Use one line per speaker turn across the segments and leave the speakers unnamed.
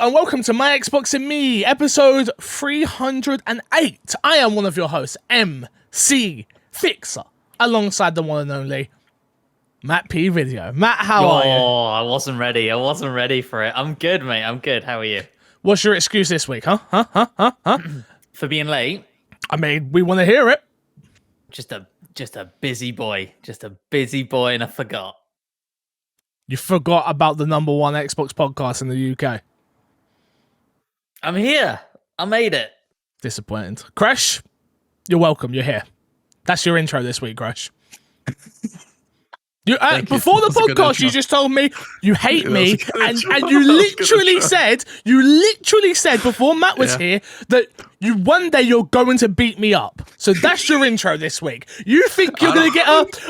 and welcome to My Xbox and Me, episode 308. I am one of your hosts, MC Fixer, alongside the one and only Matt P. Video. Matt, how are you?
Oh, I wasn't ready for it. I'm good, mate. I'm good. How are you?
What's your excuse this week, huh?
For being late?
I mean, we want to hear it.
Just a busy boy. Just a busy boy, and I forgot.
You forgot about the number one Xbox podcast in the UK.
I'm here. I made it.
Disappointed. Crash, you're welcome. You're here. That's your intro this week, Crash. Before the podcast, you just told me you hate me, and you literally said before Matt was here that one day you're going to beat me up. So that's your intro this week. You think you're going to get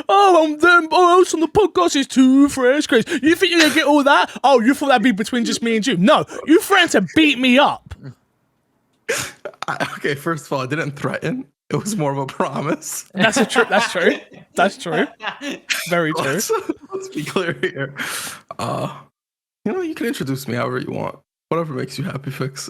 I'm them else on the podcast is too fresh, Chris. You think you're going to get all that? Oh, you thought that'd be between just me and you? No, you threatened to beat me up.
Okay, first of all, I didn't threaten. It was more of a promise.
That's true. Very true.
Let's be clear here. You can introduce me however you want. Whatever makes you happy, Fix.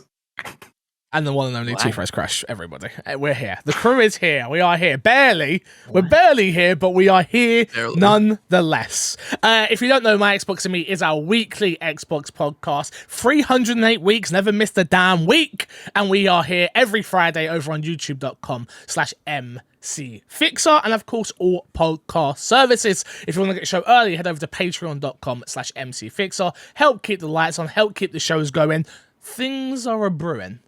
And the one and only T-Fresh Crash, everybody. We're here. The crew is here. We are here. Barely. We're barely here, but we are here nonetheless. If you don't know, My Xbox and Me is our weekly Xbox podcast. 308 weeks, never missed a damn week. And we are here every Friday over on youtube.com/MCFixer. And of course, all podcast services. If you want to get the show early, head over to patreon.com/MCFixer. Help keep the lights on. Help keep the shows going. Things are a brewing.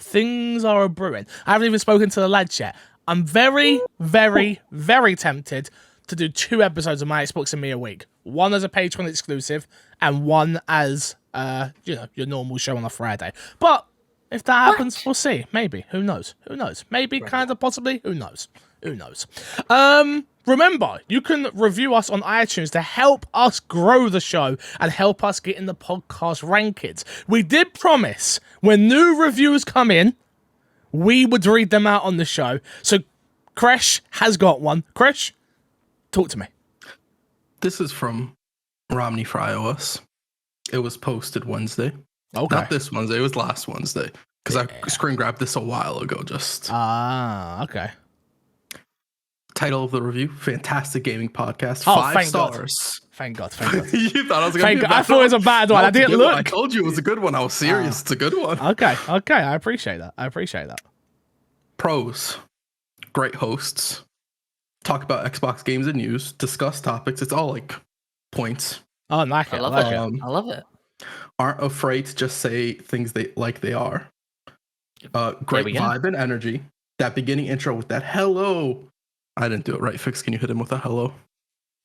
I haven't even spoken to the lads yet. I'm very, very, very tempted to do 2 episodes of My Xbox and Me a week. One as a Patreon exclusive and one as, your normal show on a Friday. But if that happens, we'll see. Maybe. Who knows? Maybe, kind of, possibly. Who knows? Remember, you can review us on iTunes to help us grow the show and help us get in the podcast rankings. We did promise when new reviews come in, we would read them out on the show. So, Kresh has got one. Kresh, talk to me.
This is from Romney for iOS. It was posted Wednesday.
Okay.
Not this Wednesday. It was last Wednesday. Because I screen grabbed this a while ago.
Okay.
Title of the review: Fantastic gaming podcast.
Oh,
5 stars.
Thank God.
You thought I was going to be
I thought it was a bad one. I didn't look.
I told you it was a good one. I was serious. It's a good one.
Okay. I appreciate that.
Pros: great hosts. Talk about Xbox games and news. Discuss topics. It's all like points.
Oh, I like it.
I love it.
Aren't afraid to just say things they are. Great vibe and energy. That beginning intro with that hello. I didn't do it right. Fix, can you hit him with a hello?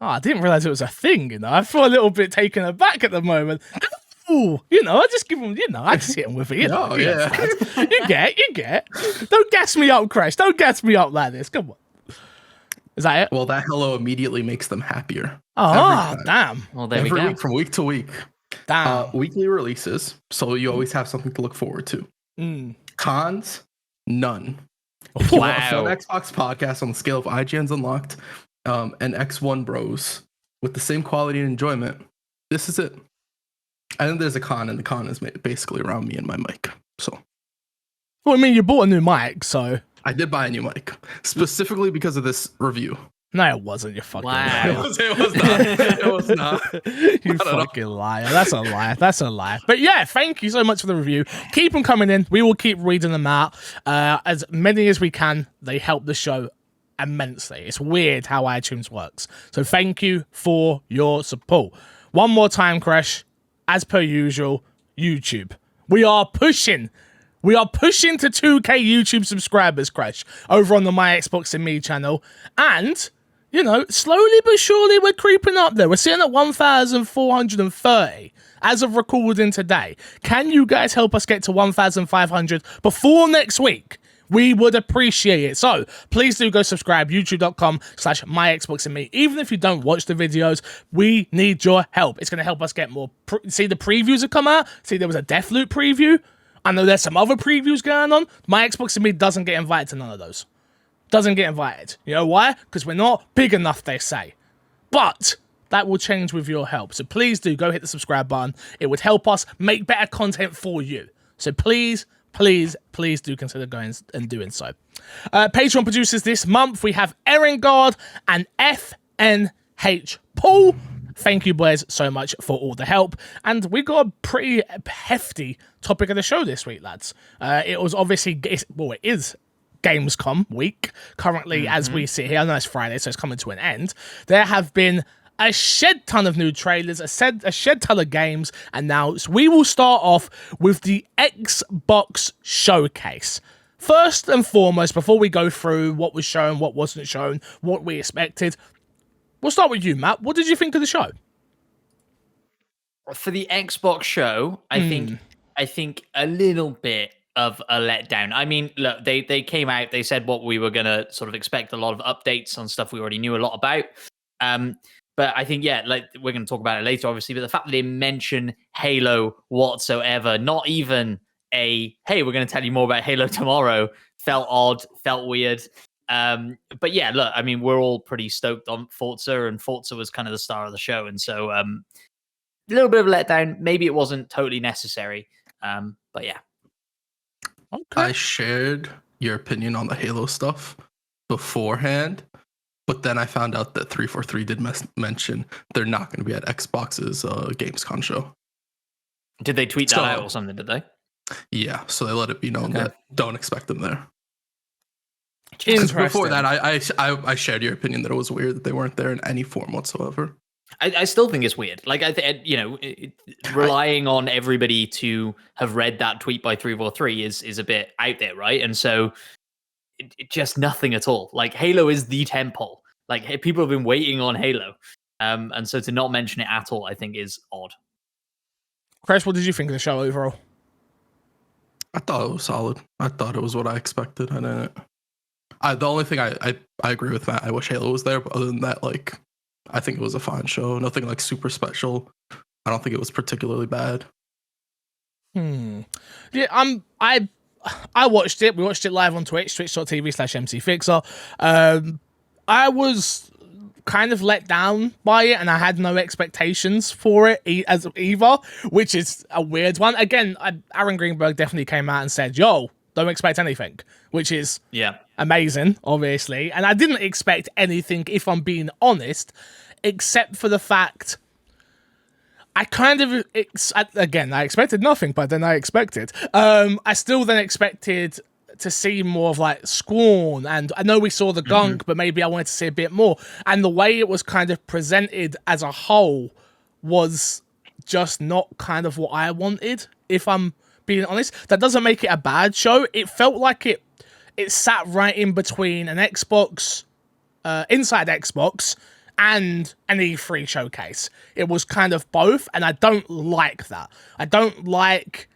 Oh, I didn't realize it was a thing, I feel a little bit taken aback at the moment. Ooh, I just give him, I just hit him with it. You get. Don't gas me up, Crash. Don't gas me up like this. Come on. Is that it?
Well, that hello immediately makes them happier.
Oh, damn.
Well, there
every
we go.
week from week to week.
Damn.
Weekly releases, so you always have something to look forward to. Cons, none. If you want a full Xbox podcast on the scale of IGN's Unlocked and X1 Bros with the same quality and enjoyment, this is it. And then there's a con, and the con is basically around me and my mic. So,
Well, I mean, you bought a new mic, so
I did buy a new mic specifically because of this review.
No, it wasn't. You fucking liar.
It was not.
You fucking liar. That's a lie. But yeah, thank you so much for the review. Keep them coming in. We will keep reading them out. As many as we can. They help the show immensely. It's weird how iTunes works. So thank you for your support. One more time, Crash. As per usual, YouTube. We are pushing to 2K YouTube subscribers, Crash, over on the My Xbox and Me channel. And slowly but surely we're creeping up there. We're sitting at 1,430 as of recording today. Can you guys help us get to 1,500 before next week? We would appreciate it. So please do go subscribe, youtube.com/myxboxandme. Even if you don't watch the videos, we need your help. It's going to help us get more. See the previews that come out? See, there was a Deathloop preview. I know there's some other previews going on. My Xbox and Me doesn't get invited to none of those. Doesn't get invited. You know why? Because we're not big enough, they say. But that will change with your help. So please do go hit the subscribe button. It would help us make better content for you. So please do consider going and doing so. Patreon producers this month, we have Erengard and FNH Paul. Thank you, boys, so much for all the help. And we got a pretty hefty topic of the show this week, lads. It was obviously, it is Gamescom week currently as we sit here. I know it's Friday, so it's coming to an end. There have been a shed ton of new trailers, a shed ton of games announced. We will start off with the Xbox showcase. First and foremost, before we go through what was shown, what wasn't shown, what we expected, we'll start with you, Matt. What did you think of the show?
For the Xbox show, I think a little bit of a letdown. I mean, look, they came out, they said what we were going to sort of expect, a lot of updates on stuff we already knew a lot about. But I think, yeah, like we're going to talk about it later, obviously, but the fact that they mention Halo whatsoever, not even hey, we're going to tell you more about Halo tomorrow, felt odd, felt weird. But yeah, look, I mean, we're all pretty stoked on Forza, and Forza was kind of the star of the show. And so a little bit of a letdown. Maybe it wasn't totally necessary. But yeah.
Okay. I shared your opinion on the Halo stuff beforehand, but then I found out that 343 did mention they're not going to be at Xbox's Gamescom show.
Did they tweet that out or something, did they?
Yeah, so they let it be known that don't expect them there.
Interesting.
Before that, I shared your opinion that it was weird that they weren't there in any form whatsoever.
I still think it's weird. Like, relying on everybody to have read that tweet by 343 is a bit out there, right? And so it just nothing at all. Like, Halo is the tentpole. Like, people have been waiting on Halo. And so to not mention it at all, I think is odd.
Chris, what did you think of the show overall?
I thought it was solid. I thought it was what I expected. The only thing I agree with Matt, I wish Halo was there, but other than that, like, I think it was a fine show. Nothing like super special. I don't think it was particularly bad.
Yeah, I watched it. We watched it live on Twitch, twitch.tv/MCFixer. I was kind of let down by it, and I had no expectations for it either, which is a weird one. Again, Aaron Greenberg definitely came out and said, yo, don't expect anything, which is amazing, obviously. And I didn't expect anything, if I'm being honest, except for the fact I expected nothing, but then I expected. I still then expected to see more of like Scorn, and I know we saw the Gunk, but maybe I wanted to see a bit more. And the way it was kind of presented as a whole was just not kind of what I wanted, if I'm being honest. That doesn't make it a bad show. It felt like it sat right in between an Xbox, inside Xbox, and an E3 showcase. It was kind of both, and I don't like that. I don't like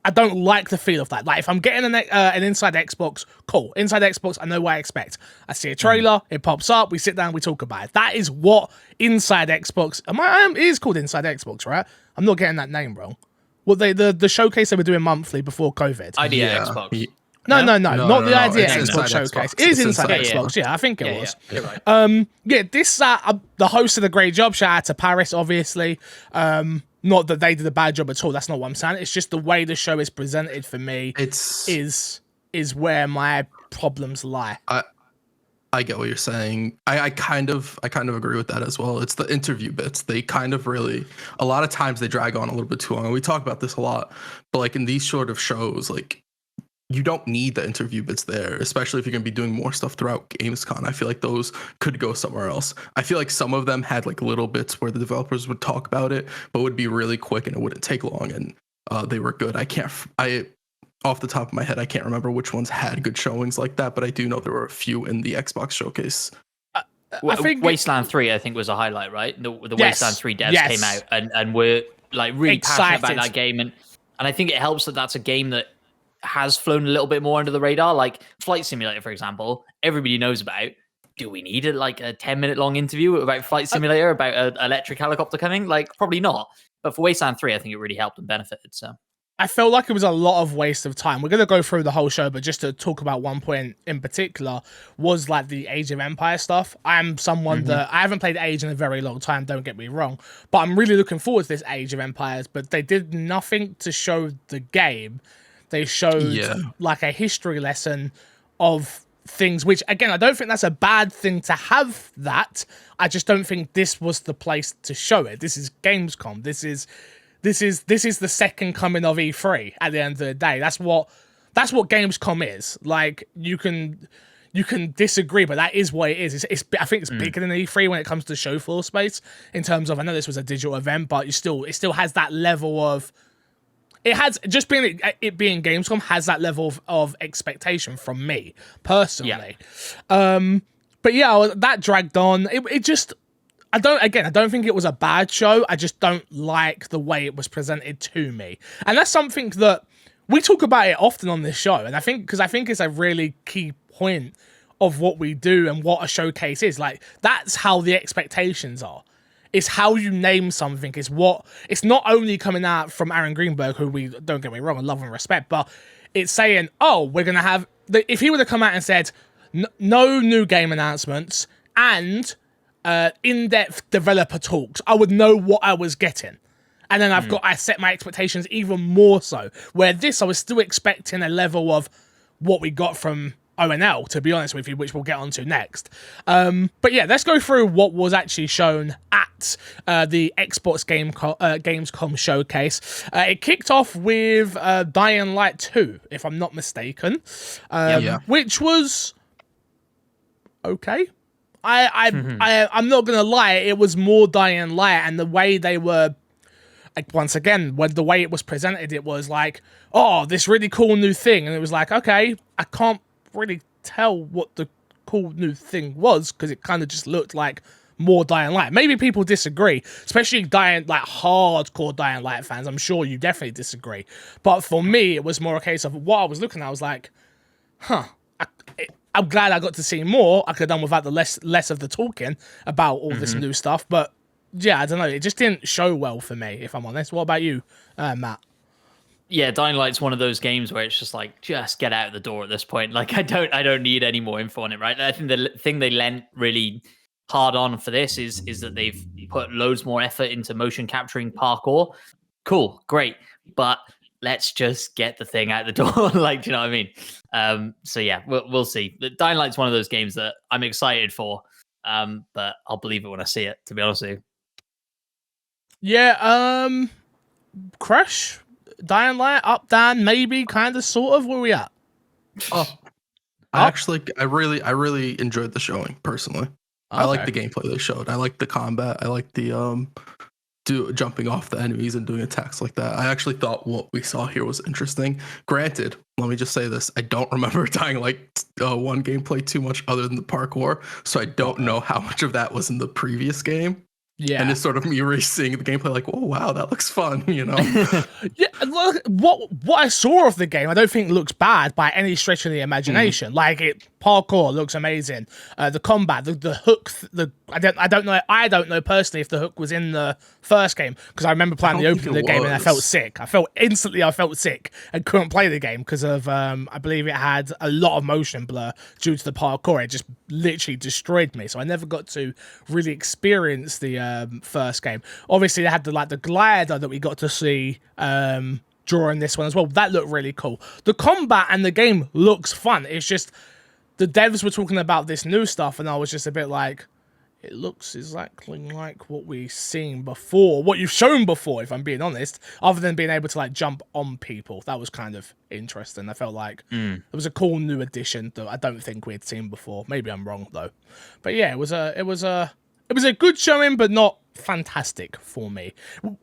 the feel of that. Like, if I'm getting an inside Xbox, cool. Inside Xbox, I know what I expect. I see a trailer, it pops up, we sit down, we talk about it. That is what inside Xbox. It is called Inside Xbox, right? I'm not getting that name wrong. Well, the showcase they were doing monthly before COVID.
Idea Xbox.
No, not the idea Xbox showcase. It is inside Xbox. Yeah, I think it was.
You're right.
This the host did a great job. Shout out to Paris, obviously. Not that they did a bad job at all. That's not what I'm saying. It's just the way the show is presented for me. Is where my problems lie.
I get what you're saying. I kind of agree with that as well. It's the interview bits. They kind of really, a lot of times they drag on a little bit too long. And we talk about this a lot, but like in these sort of shows, like, you don't need the interview bits there, especially if you're going to be doing more stuff throughout Gamescom. I feel like those could go somewhere else. I feel like some of them had like little bits where the developers would talk about it, but would be really quick and it wouldn't take long, and they were good. Off the top of my head, I can't remember which ones had good showings like that, but I do know there were a few in the Xbox showcase.
I think Wasteland 3, I think, was a highlight, right? The Wasteland 3 devs came out and were like really passionate about that game, and I think it helps that that's a game that has flown a little bit more under the radar. Like Flight Simulator, for example, everybody knows about. Do we need a 10-minute long interview about Flight Simulator, about an electric helicopter coming? Like, probably not. But for Wasteland 3, I think it really helped and benefited. So
I felt like it was a lot of waste of time. We're going to go through the whole show, but just to talk about one point in particular was like the Age of Empires stuff. I am someone that I haven't played Age in a very long time, don't get me wrong, but I'm really looking forward to this Age of Empires, but they did nothing to show the game. They showed like a history lesson of things, which again, I don't think that's a bad thing to have that. I just don't think this was the place to show it. This is Gamescom. This is the second coming of E3 at the end of the day. That's what Gamescom is. Like, you can disagree, but that is what it is. I think it's bigger than E3 when it comes to show floor space in terms of, I know this was a digital event, but it still has that level of, it has, just being Gamescom has that level of expectation from me personally. But yeah, that dragged on. It just, I don't think it was a bad show. I just don't like the way it was presented to me. And that's something that we talk about it often on this show. And I think it's a really key point of what we do and what a showcase is. Like, that's how the expectations are. It's how you name something. It's not only coming out from Aaron Greenberg, who we, don't get me wrong, I love and respect, but it's saying, oh, we're going to have, if he would have come out and said, no new game announcements and in-depth developer talks, I would know what I was getting. And then I set my expectations even more so. Where this, I was still expecting a level of what we got from ONL, to be honest with you, which we'll get onto next. But yeah, let's go through what was actually shown at the Xbox Gamescom showcase. It kicked off with Dying Light 2, if I'm not mistaken, which was okay. I'm not gonna lie, it was more Dying Light, and the way they were, like, once again, when the way it was presented, it was like, oh, this really cool new thing, and it was like, okay, I can't really tell what the cool new thing was because it kind of just looked like more Dying Light. Maybe people disagree, especially hardcore Dying Light fans. I'm sure you definitely disagree, but for me, it was more a case of what I was looking at. I was like, I'm glad I got to see more. I could have done without the less of the talking about all this new stuff. But yeah, I don't know. It just didn't show well for me, if I'm honest. What about you, Matt?
Yeah, Dying Light's one of those games where it's just like, just get out the door at this point. Like, I don't need any more info on it, right? I think the thing they lent really hard on for this is that they've put loads more effort into motion capturing parkour. Cool, great, but let's just get the thing out the door. Like, do you know what I mean? So yeah, we'll see. The Dying Light's one of those games that I'm excited for, but I'll believe it when I see it, to be honest with you.
Yeah, Crash, Dying Light, up, down, maybe, kind of, sort of, where we at?
I really enjoyed the showing, personally. Okay. I like the gameplay they showed. I like the combat. I like the jumping off the enemies and doing attacks like that. I actually thought what we saw here was interesting. Granted, let me just say this. I don't remember Dying Light 1 gameplay too much other than the parkour, so I don't know how much of that was in the previous game. Yeah, and it's sort of me seeing the gameplay like, oh wow, that looks fun, you know.
Yeah, look, what I saw of the game, I don't think looks bad by any stretch of the imagination. Like, parkour looks amazing. The combat, the hook, I don't know personally if the hook was in the first game, because I remember playing the opening of the game and I felt sick. I felt sick and couldn't play the game because of I believe it had a lot of motion blur due to the parkour. It just literally destroyed me, so I never got to really experience the first game. Obviously, they had the glider that we got to see during this one as well. That looked really cool. The combat and the game looks fun. It's just the devs were talking about this new stuff, and I was just a bit like, it looks exactly like what we've seen before, what you've shown before, if I'm being honest, other than being able to like jump on people. That was kind of interesting. I felt like it was a cool new addition that I don't think we had seen before. Maybe I'm wrong though. But yeah, it was a good showing, but not fantastic for me.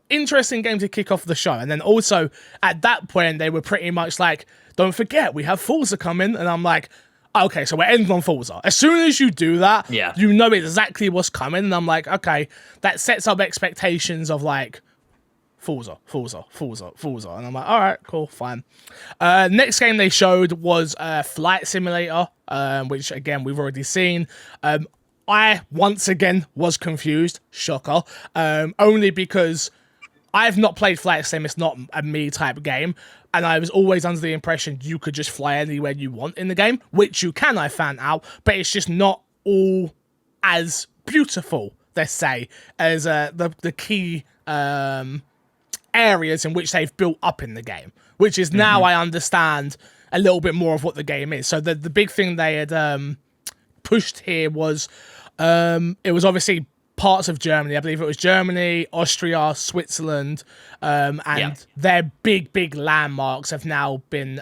Interesting game to kick off the show. And then also at that point, they were pretty much like, don't forget, we have Forza coming. And I'm like, okay, so we're ending on Forza. As soon as you do that, you know exactly what's coming. And I'm like, okay, that sets up expectations of like, Forza. And I'm like, all right, cool, fine. Next game they showed was Flight Simulator, which again, we've already seen. I, once again, was confused. Shocker. Only because I've not played Flight Sim. It's not a me type game. And I was always under the impression you could just fly anywhere you want in the game, which you can, I found out, but it's just not all as beautiful, let's say, as the key areas in which they've built up in the game, which is now I understand a little bit more of what the game is. So the big thing they had pushed here was it was obviously parts of Germany. I believe it was Germany, Austria, Switzerland, and their big landmarks have now been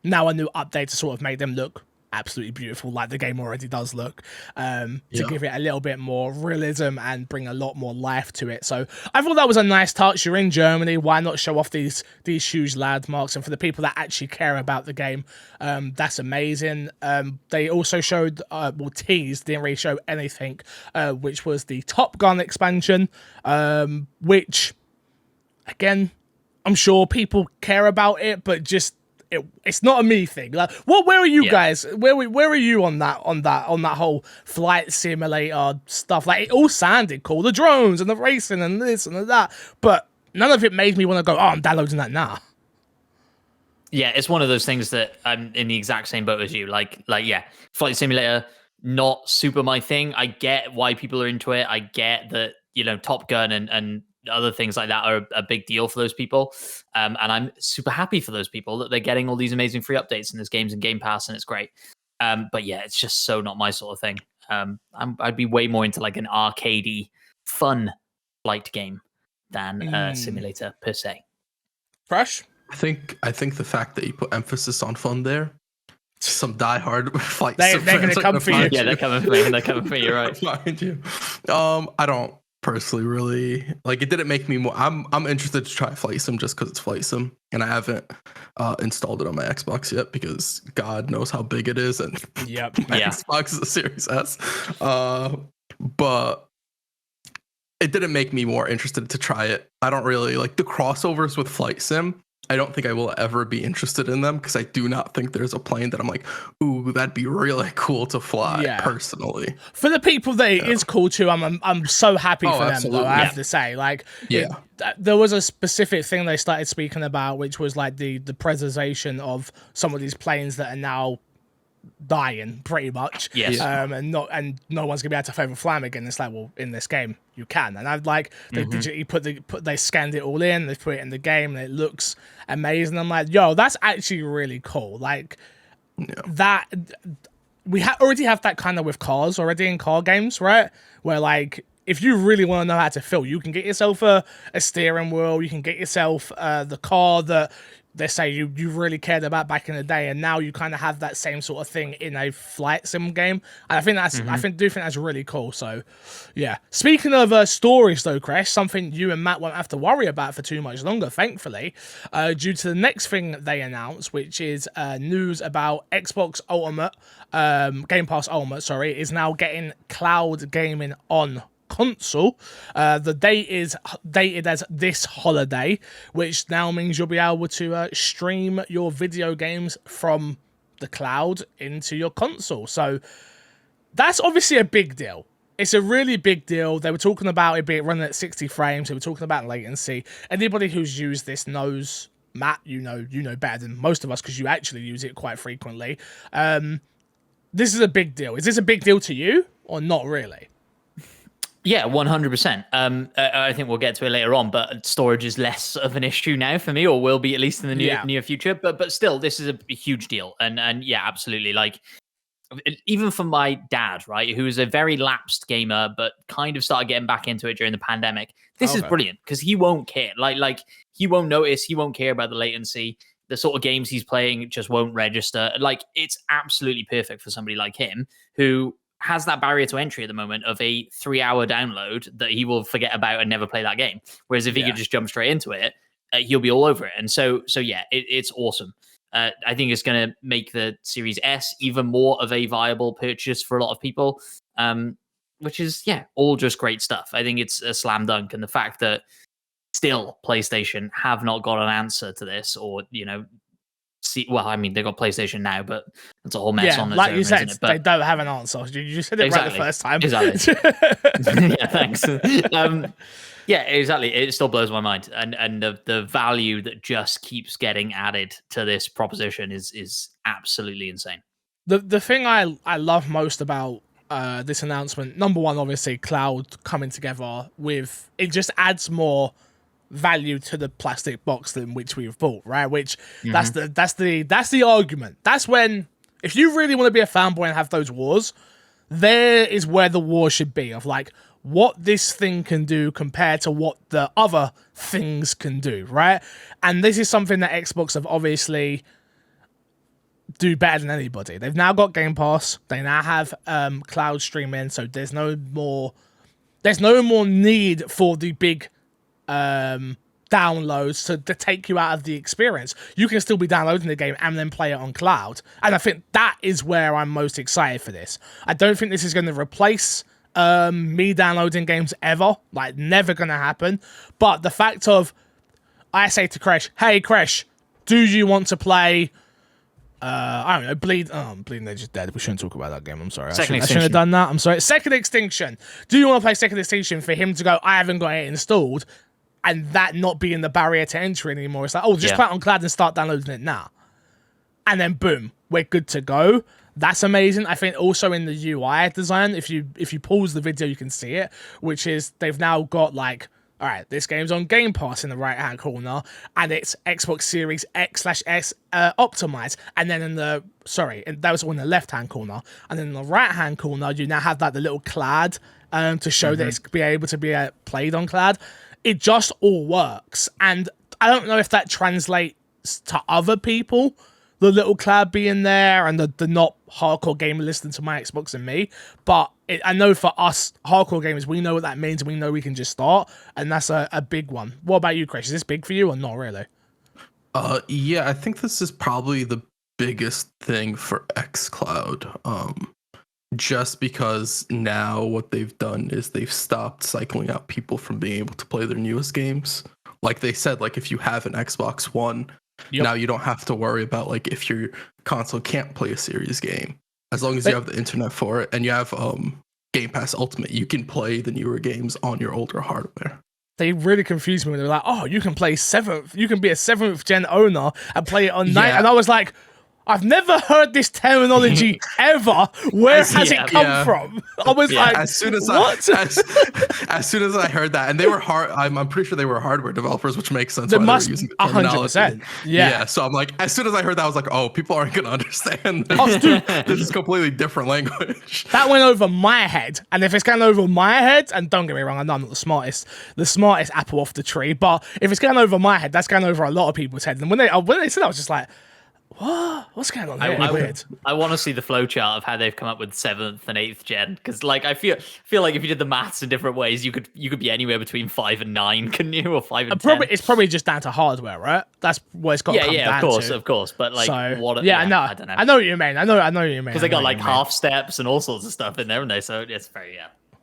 now a new update to sort of make them look absolutely beautiful, like the game already does look, to give it a little bit more realism and bring a lot more life to it. So I thought that was a nice touch. You're in Germany, why not show off these huge landmarks? And for the people that actually care about the game, that's amazing. They also showed, teased, didn't really show anything, which was the Top Gun expansion, which, again, I'm sure people care about it, but just it's not a me thing. Like, where are you guys? Where are you on that whole flight simulator stuff? Like, it all sounded cool, the drones and the racing and this and that, but none of it made me want to go, I'm downloading that now.
Yeah, it's one of those things that I'm in the exact same boat as you. Like, flight simulator, not super my thing. I get why people are into it. I get that, Top Gun and other things like that are a big deal for those people. And I'm super happy for those people that they're getting all these amazing free updates and there's games in Game Pass and it's great. But yeah, it's just so not my sort of thing. I'd be way more into like an arcadey, fun flight game than a simulator per se.
Fresh?
I think the fact that you put emphasis on fun there, some diehard flight
they're going to come for you.
Yeah, they're coming for you. They're coming for you, right?
Find you. I don't personally really like it. Didn't make me more. I'm interested to try Flight Sim just because it's Flight Sim, and I haven't installed it on my Xbox yet because God knows how big it is, and my Xbox is a Series S. But it didn't make me more interested to try it. I don't really like the crossovers with Flight Sim. I don't think I will ever be interested in them because I do not think there's a plane that I'm like, ooh, that'd be really cool to fly personally.
For the people that it is cool to, I'm so happy for them, though, I have to say. Like, there was a specific thing they started speaking about, which was like the preservation of some of these planes that are now dying pretty much.
Yes.
And no one's gonna be able to fly them again. It's like, well, in this game you can. And I'd like they digitally they scanned it all in, they put it in the game, and it looks amazing. I'm like, yo, that's actually really cool. Like that we already have that kind of with cars already in car games, right? Where like if you really want to know how to feel, you can get yourself a steering wheel, you can get yourself the car that they say you really cared about back in the day, and now you kind of have that same sort of thing in a flight sim game. And I think that's I do think that's really cool. So yeah. Speaking of stories though, Crash, something you and Matt won't have to worry about for too much longer, thankfully, due to the next thing they announced, which is news about Xbox Ultimate, Game Pass Ultimate, sorry, is now getting cloud gaming on console. The date is dated as this holiday, which now means you'll be able to stream your video games from the cloud into your console. So that's obviously a big deal. It's a really big deal. They were talking about it being running at 60 frames. They were talking about latency. Anybody who's used this knows, Matt, you know better than most of us because you actually use it quite frequently. This is a big deal. Is this a big deal to you or not really?
Yeah, 100%. I think we'll get to it later on, but storage is less of an issue now for me, or will be at least in the near future. But still, this is a huge deal, and yeah, absolutely. Like even for my dad, right, who is a very lapsed gamer, but kind of started getting back into it during the pandemic. This is brilliant because he won't care. Like he won't notice. He won't care about the latency. The sort of games he's playing just won't register. Like it's absolutely perfect for somebody like him who has that barrier to entry at the moment of a 3-hour download that he will forget about and never play that game. Whereas if he could just jump straight into it, he'll be all over it. And so yeah, it's awesome. I think it's going to make the Series S even more of a viable purchase for a lot of people, which is, all just great stuff. I think it's a slam dunk. And the fact that still PlayStation have not got an answer to this or, Well, I mean, they got PlayStation Now, but it's a whole mess on its
like
own,
you said,
isn't it? But
they don't have an answer. You said it right the first time.
Exactly. Yeah, thanks. Yeah, exactly. It still blows my mind, and the value that just keeps getting added to this proposition is absolutely insane.
The thing I love most about this announcement, number one, obviously, cloud coming together with it just adds more value to the plastic box than which we've bought, right? Which that's the argument. That's when, if you really want to be a fanboy and have those wars, there is where the war should be, of like what this thing can do compared to what the other things can do, right? And this is something that Xbox have obviously do better than anybody. They've now got Game Pass. They now have cloud streaming, so there's no more need for the big downloads to take you out of the experience. You can still be downloading the game and then play it on cloud. And I think that is where I'm most excited for this. I don't think this is going to replace me downloading games ever. Like, never going to happen. But the fact of, I say to Kresh, hey Kresh, do you want to play I don't know, Bleeding Edge is dead. We shouldn't talk about that game. I'm sorry. I shouldn't have done that. I'm sorry. Second Extinction. Do you want to play Second Extinction for him to go, I haven't got it installed, and that not being the barrier to entry anymore? It's like, oh, just play it on cloud and start downloading it now. And then boom, we're good to go. That's amazing. I think also in the UI design, if you pause the video, you can see it, which is they've now got like, all right, this game's on Game Pass in the right-hand corner, and it's Xbox Series X/S optimized. And then that was on the left-hand corner. And then in the right-hand corner, you now have like the little cloud to show that it's be able to be played on cloud. It just all works. And I don't know if that translates to other people, the little cloud being there and the not hardcore gamer listening to my Xbox and me. But I know for us hardcore gamers, we know what that means. We know we can just start, and that's a big one. What about you, Chris? Is this big for you or not really?
Yeah, I think this is probably the biggest thing for xCloud. Just because now what they've done is they've stopped cycling out people from being able to play their newest games. Like they said, like if you have an Xbox One, now you don't have to worry about like if your console can't play a series game. As long as you have the internet for it and you have Game Pass Ultimate, you can play the newer games on your older hardware.
They really confused me when they were like, oh, you can be a 7th gen owner and play it on 9. And I was like, I've never heard this terminology ever. Where has it come from? I was like,
as soon as I heard that, and they were I'm pretty sure they were hardware developers, which makes sense.
They must 100%.
Yeah. So I'm like, as soon as I heard that, I was like, oh, people aren't gonna understand. This is completely different language.
That went over my head, and if it's going over my head, and don't get me wrong, I know I'm not the smartest apple off the tree, but if it's going over my head, that's going over a lot of people's heads. And when they said that, I was just like, what? What's going on here?
I want to see the flowchart of how they've come up with 7th and 8th gen, because like I feel like if you did the maths in different ways, you could be anywhere between 5 and 9, couldn't you, or 5 and 10?
It's probably just down to hardware, right? That's what it's got.
Of course. But like, I don't know.
I know what you mean. I know what you mean.
Because they got like half steps and all sorts of stuff in there, haven't they? So it's very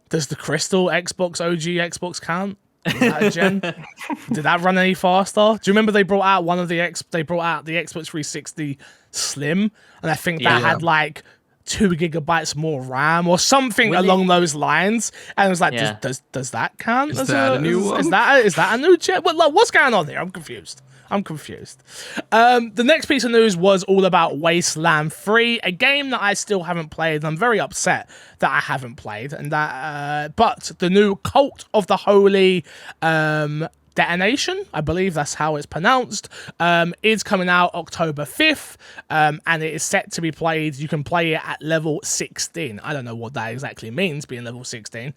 Does the Crystal Xbox OG Xbox count? Did that run any faster? Do you remember they brought out the Xbox 360 Slim, and I think that had like 2 gigabytes more RAM or something along those lines, and it was like, does that count?
Is that a new one?
Is that a new chip? What's going on here? I'm confused. The next piece of news was all about Wasteland 3, a game that I still haven't played, and I'm very upset that I haven't played. And that, but the new Cult of the Holy Detonation, I believe that's how it's pronounced, is coming out October 5th, and it is set to be played. You can play it at level 16. I don't know what that exactly means, being level 16,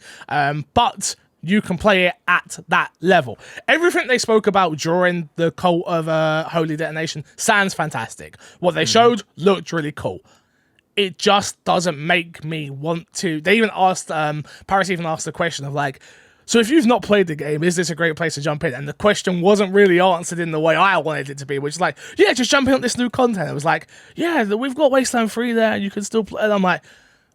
but you can play it at that level. Everything they spoke about during the Cult of Holy Detonation sounds fantastic. What they showed looked really cool. It just doesn't make me want to. They even asked, Paris even asked the question of like, so if you've not played the game, is this a great place to jump in? And the question wasn't really answered in the way I wanted it to be, which is like, yeah, just jump in on this new content. It was like, yeah, we've got Wasteland 3 there, and you can still play. And I'm like,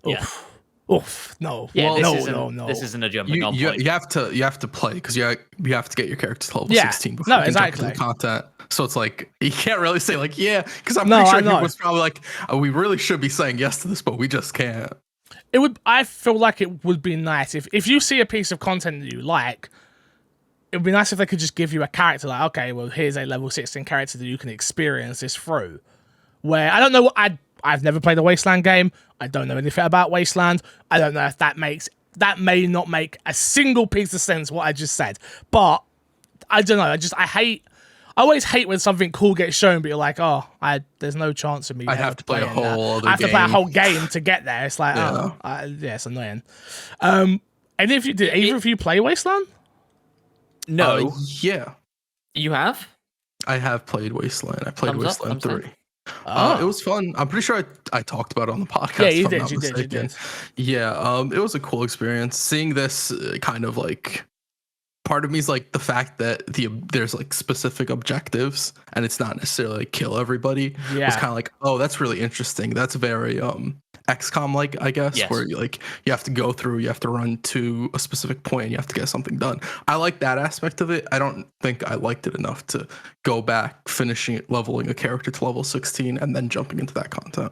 oof. Oof, no.
Yeah,
Well, no.
This isn't a jumping on
you
point.
have to play because you have to get your character to level
Yeah.
16 before
No,
you can jump
exactly.
into the content. So it's like you can't really say like because I'm
No,
pretty
I
sure
know.
he was probably like we really should be saying yes to this, but we just can't.
I feel like it would be nice if you see a piece of content that you like, it would be nice if they could just give you a character like, okay, well, here's a level 16 character that you can experience this through. Where I don't know, I've never played a Wasteland game. I don't know anything about Wasteland. I don't know if that may not make a single piece of sense what I just said. But I don't know. I always hate when something cool gets shown, but you're like, oh, there's no chance of me.
I have to play a whole other game.
I have to play a whole game to get there. It's like, it's annoying. And if you did, either of you play Wasteland?
No.
Yeah.
You have?
I have played Wasteland. I played Wasteland 3. It was fun. I'm pretty sure I talked about it on the podcast.
Yeah, you did.
Yeah, it was a cool experience. Seeing this kind of like, part of me is like the fact that there's like specific objectives and it's not necessarily like kill everybody.
Yeah.
It's kind of like, oh, that's really interesting. That's very XCOM like, I guess,
yes.
where you have to go through, you have to run to a specific point, and you have to get something done. I like that aspect of it. I don't think I liked it enough to go back, finishing it, leveling a character to level 16, and then jumping into that content.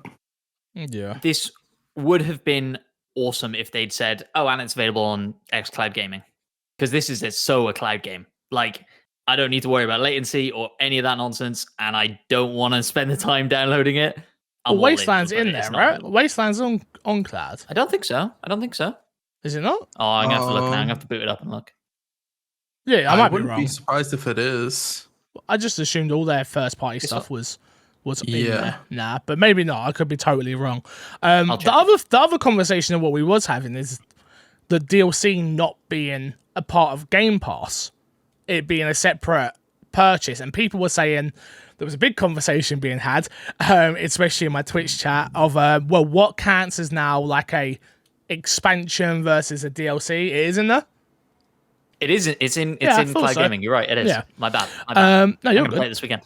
Yeah.
This would have been awesome if they'd said, oh, and it's available on xCloud Gaming. Because this is so a cloud game. Like, I don't need to worry about latency or any of that nonsense, and I don't want to spend the time downloading it.
Well, Wasteland's in there, right? Wasteland's on cloud.
I don't think so.
Is it not?
Oh, I'm going to have to look now. I'm going to have to boot it up and look.
Yeah, I might be wrong.
I wouldn't be surprised if it is.
I just assumed all their first-party stuff was in there. Nah, but maybe not. I could be totally wrong. The other conversation of what we was having is the DLC not being a part of Game Pass, it being a separate purchase, and people were saying there was a big conversation being had, especially in my Twitch chat, of what counts as now like a expansion versus a DLC. It is in there.
It is. It's in cloud gaming. You're right. It is.
Yeah.
My bad.
No, you're
good.
good.
Play it this weekend.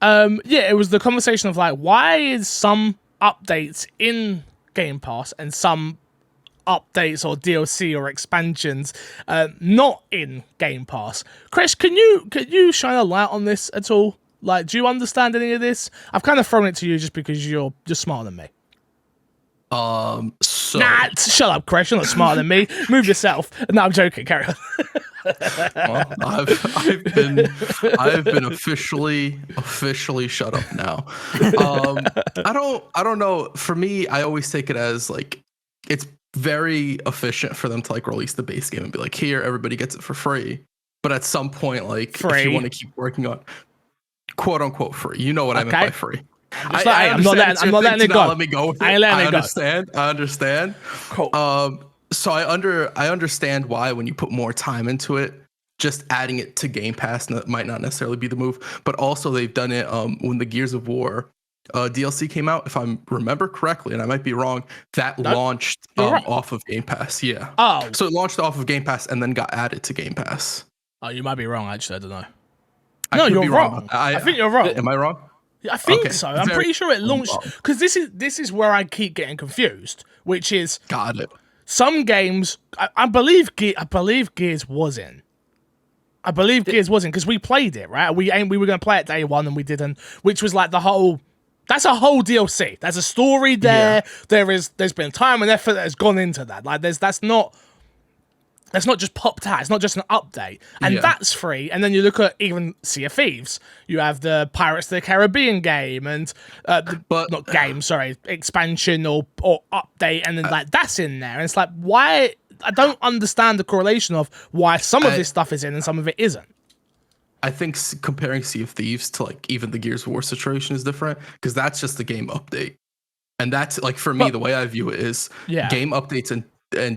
It was the conversation of like, why is some updates in Game Pass and some updates or DLC or expansions not in Game Pass? Chris, can you shine a light on this at all? Like, do you understand any of this? I've kind of thrown it to you just because you're just smarter than me. Shut up, Chris. You're not smarter than me. Move yourself. No, I'm joking. Carry on.
Well, I've been officially shut up now. I don't know. For me, I always take it as like it's very efficient for them to like release the base game and be like, here, everybody gets it for free. But at some point, like if you want to keep working on quote unquote free, you know what I meant by free. I'm not letting it go. Let me go with it. I understand.
Cool.
So I understand why when you put more time into it, just adding it to Game Pass might not necessarily be the move. But also they've done it when the Gears of War DLC came out, if I remember correctly, and I might be wrong, that launched off of Game Pass. Yeah.
Oh.
So it launched off of Game Pass and then got added to Game Pass.
Oh, you might be wrong. Actually, I don't know.
No,
you're wrong.
I
think you're wrong.
Am I wrong?
I think so. I'm pretty sure it launched because this is where I keep getting confused, which is
got it.
Some games, I believe Gears was in. I believe Gears was in because we played it, right? We were going to play it day one and we didn't, which was like that's a whole DLC. There's a story there. Yeah. There's been time and effort that has gone into that. Like that's not just popped out. It's not just an update. And that's free. And then you look at even Sea of Thieves. You have the Pirates of the Caribbean game and expansion or update, and then like that's in there. And it's like, why? I don't understand the correlation of why some of this stuff is in and some of it isn't.
I think comparing Sea of Thieves to like even the Gears of War situation is different because that's just the game update. And that's like for me, the way I view it is game updates and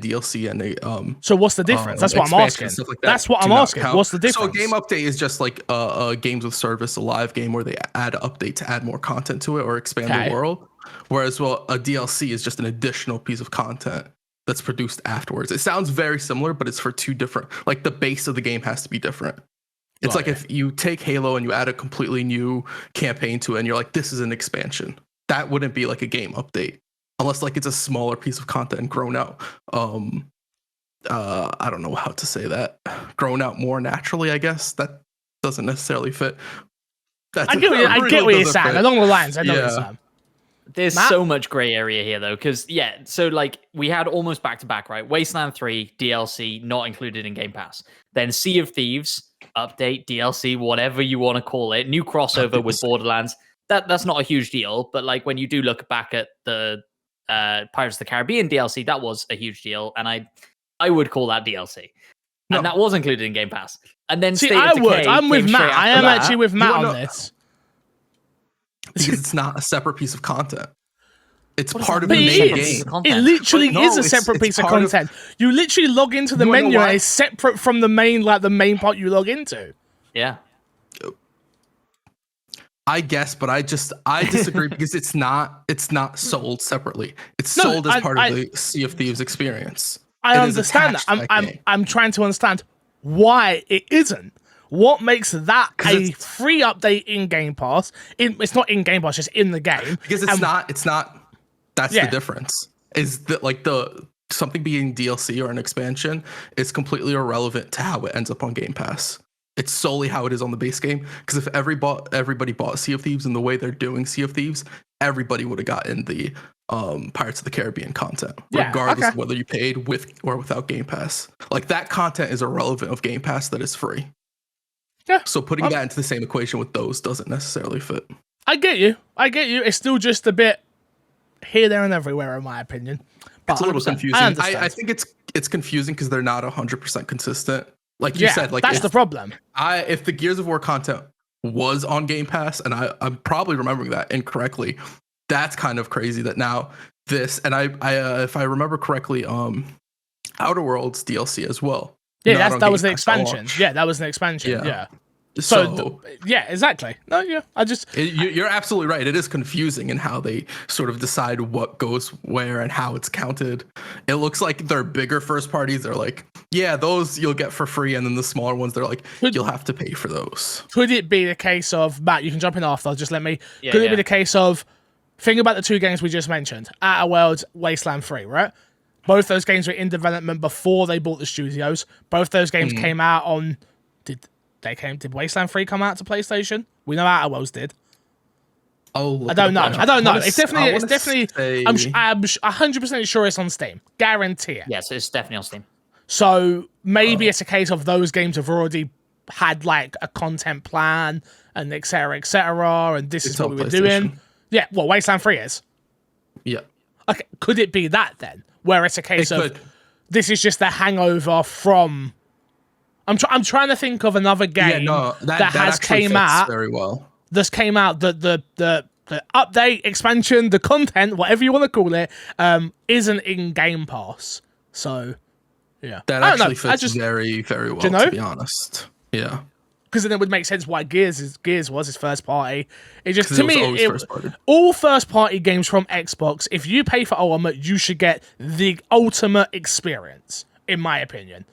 DLC and
so what's the difference? That's what I'm asking. That's what I'm asking. What's the difference?
So a game update is just like a games with service, a live game where they add an update to add more content to it or expand the world. Whereas a DLC is just an additional piece of content that's produced afterwards. It sounds very similar, but it's for two different. Like the base of the game has to be different. It's if you take Halo and you add a completely new campaign to it, and you're like, this is an expansion. That wouldn't be like a game update. unless like it's a smaller piece of content grown out. I don't know how to say that. Grown out more naturally, I guess. That doesn't necessarily fit.
I get what you're saying. Along the lines, I know what you're saying.
There's so much gray area here, though, because, so, like, we had almost back-to-back, right? Wasteland 3, DLC, not included in Game Pass. Then Sea of Thieves, update, DLC, whatever you want to call it. New crossover with Borderlands. That's not a huge deal, but, like, when you do look back at the Pirates of the Caribbean DLC, that was a huge deal, and I would call that DLC. And that was included in Game Pass. And then
See, I would. I'm with Matt. I am actually with Matt on this.
Because it's not a separate piece of content. It's part of the main game.
It literally is a separate piece of content. You literally log into the menu and it's separate from the main part you log into.
Yeah.
I guess, but I disagree because it's not sold separately. It's sold as part of the Sea of Thieves experience.
I understand that. I'm trying to understand why it isn't. What makes that a free update in Game Pass? It's not in Game Pass, just in the game.
Because it's not. That's the difference. Is that like something being DLC or an expansion is completely irrelevant to how it ends up on Game Pass. It's solely how it is on the base game. Because if everybody bought Sea of Thieves in the way they're doing Sea of Thieves, everybody would have gotten the Pirates of the Caribbean content, regardless of whether you paid with or without Game Pass. Like that content is irrelevant of Game Pass that is free.
Yeah.
So putting that into the same equation with those doesn't necessarily fit.
I get you. It's still just a bit here, there, and everywhere, in my opinion. But
it's a little confusing. I think it's confusing because they're not 100% consistent. Like you said, like
that's the problem.
If the Gears of War content was on Game Pass, and I'm probably remembering that incorrectly, that's kind of crazy that now this, and I if I remember correctly, Outer Worlds DLC as well.
Yeah, that was the expansion. Yeah, that was an expansion. Yeah. So exactly. No, yeah,
you're absolutely right. It is confusing in how they sort of decide what goes where and how it's counted. It looks like they're bigger first parties. They're like, yeah, those you'll get for free, and then the smaller ones, they're like, you'll have to pay for those.
Could it be the case of, Matt, you can jump in after, just let me. Could it be the case of, think about the two games we just mentioned, Outer Worlds, Wasteland 3, right? Both those games were in development before they bought the studios. Both those games came out on. Did Wasteland 3 come out to PlayStation? We know Outer Worlds did.
Oh,
I don't know. It's definitely. I'm 100% sure it's on Steam. Guarantee it.
Yes, it's definitely on Steam.
So maybe it's a case of those games have already had like a content plan and et cetera, and this is what we were doing. Yeah, well, Wasteland 3 is.
Yeah.
Okay, could it be that then? Where it's a case of this is just a hangover from. I'm trying to think of another game that has came out
very well.
This came out the update, expansion, the content, whatever you want to call it, isn't in Game Pass. So yeah,
that actually fits very, very well. To be honest, yeah.
Because then it would make sense why Gears was his first party. It just to me, all first party games from Xbox, if you pay for Ultimate, you should get the ultimate experience, in my opinion.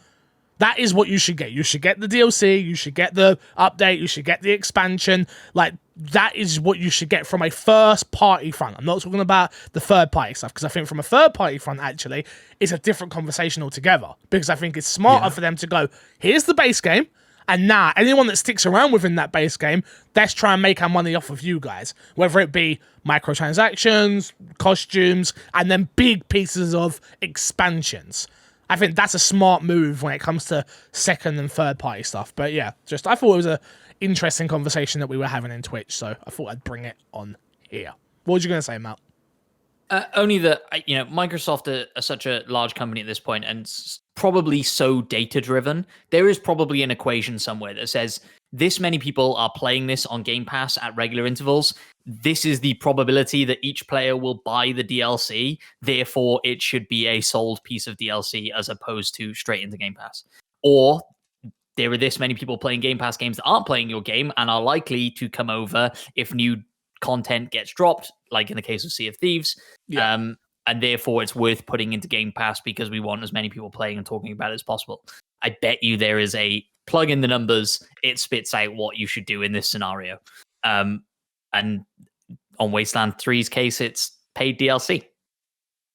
That is what you should get. You should get the DLC, you should get the update, you should get the expansion. Like that is what you should get from a first party front. I'm not talking about the third party stuff, because I think from a third party front, actually, it's a different conversation altogether. Because I think it's smarter for them to go, here's the base game. And now, anyone that sticks around within that base game, let's try and make our money off of you guys. Whether it be microtransactions, costumes, and then big pieces of expansions. I think that's a smart move when it comes to second and third party stuff. But yeah, I thought it was an interesting conversation that we were having in Twitch, so I thought I'd bring it on here. What were you going to say, Matt?
Only that, Microsoft are such a large company at this point and probably so data-driven. There is probably an equation somewhere that says this many people are playing this on Game Pass at regular intervals. This is the probability that each player will buy the DLC. Therefore, it should be a sold piece of DLC as opposed to straight into Game Pass. Or there are this many people playing Game Pass games that aren't playing your game and are likely to come over if new content gets dropped, like in the case of Sea of Thieves. And therefore it's worth putting into Game Pass because we want as many people playing and talking about it as possible. I bet you there is a plug in the numbers, it spits out what you should do in this scenario. And on Wasteland 3's case, it's paid DLC.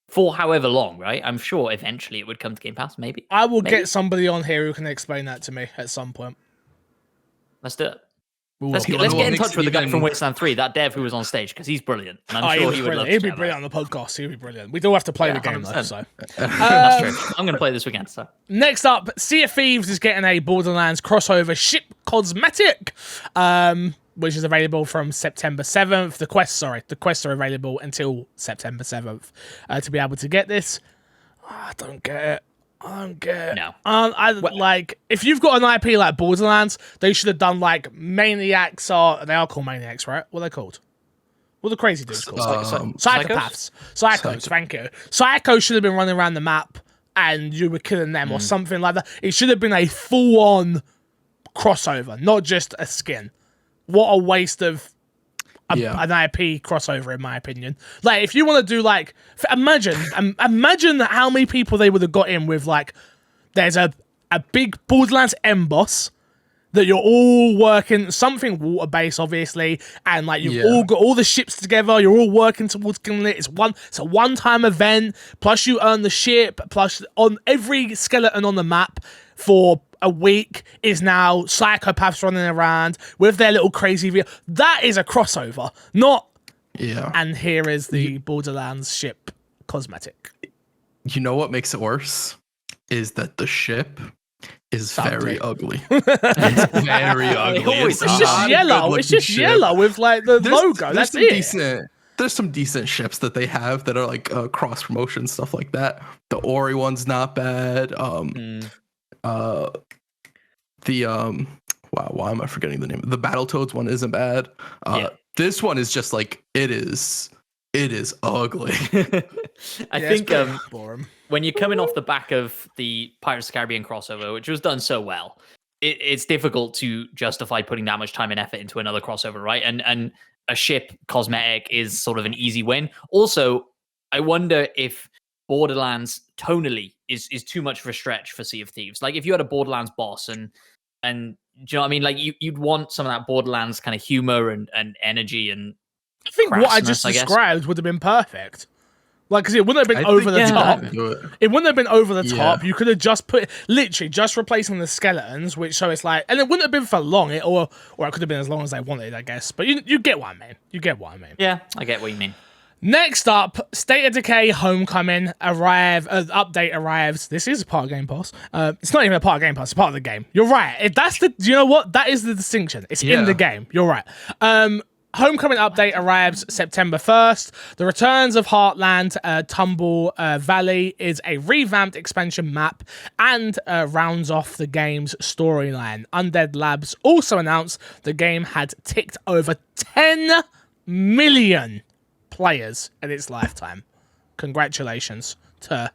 for however long, right? I'm sure eventually it would come to Game Pass. Maybe
I will get somebody on here who can explain that to me at some point.
Let's do it.
We
Let's
will.
get in touch with the guy from Wasteland 3, that dev who was on stage, because he's brilliant, and I'm sure he would love to.
He'd be brilliant on the podcast. He'd be brilliant. We do have to play the game
100%.
though. So
That's true. I'm going to play this weekend. So
next up, Sea of Thieves is getting a Borderlands crossover ship cosmetic, which is available from September 7th. The quests are available until September 7th to be able to get this. I don't get it.
no.
Like, if you've got an IP like Borderlands, they should have done like Maniacs, they are called Maniacs, right? What are they called? What are the crazy dudes called? Psychopaths. Psychos, thank you. Psychos should have been running around the map and you were killing them or something like that. It should have been a full-on crossover, not just a skin. What a waste of an IP crossover, in my opinion. Like, if you want to do, like, imagine how many people they would have got in with, like, there's a big Borderlands end boss that you're all working, something water-based, obviously, and, like, you've all got all the ships together, you're all working towards killing it. It's a one-time event, plus you earn the ship, plus on every skeleton on the map for a week is now psychopaths running around with their little crazy video. That is a crossover, not.
Yeah.
And here is the Borderlands ship cosmetic.
You know what makes it worse is that the ship is very ugly. It's very ugly.
It's just yellow. It's just yellow with like the logo. That's it.
There's some decent ships that they have that are like cross promotion stuff like that. The Ori one's not bad. Why am I forgetting the name? The Battletoads one isn't bad. This one is just like it is ugly.
I think when you're coming off the back of the Pirates of the Caribbean crossover, which was done so well, it's difficult to justify putting that much time and effort into another crossover, right? And a ship cosmetic is sort of an easy win. Also, I wonder if Borderlands tonally is too much of a stretch for Sea of Thieves. Like, if you had a Borderlands boss and do you know what I mean? Like, you'd want some of that Borderlands kind of humor and energy and
I think what I just described would have been perfect. Like, because it wouldn't have been over the top. It wouldn't have been over the top. You could have just just replacing the skeletons, so it's like, and it wouldn't have been for long, or it could have been as long as they wanted, I guess. But you get what I mean. You get what I mean.
Yeah, I get what you mean.
Next up, State of Decay Homecoming update arrives. This is a part of Game Pass. It's not even a part of Game Pass, it's part of the game. You're right. You know what? That is the distinction. It's in the game. You're right. Homecoming update arrives September 1st. The Returns of Heartland Tumble Valley is a revamped expansion map and rounds off the game's storyline. Undead Labs also announced the game had ticked over 10 million players in its lifetime. Congratulations to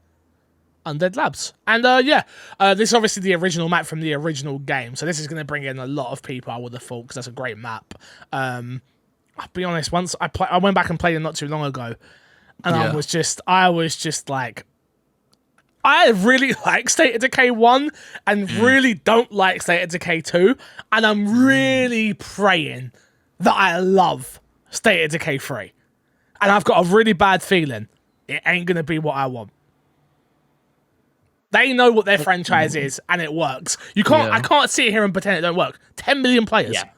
Undead Labs. And this is obviously the original map from the original game, so this is going to bring in a lot of people, I would have thought, because that's a great map. I'll be honest, once I went back and played it not too long ago, and I was just like, I really like State of Decay 1 and really don't like State of Decay 2, and I'm really praying that I love State of Decay 3. And I've got a really bad feeling it ain't going to be what I want. They know what their franchise is, and it works. I can't sit here and pretend it don't work. 10 million players. Yeah.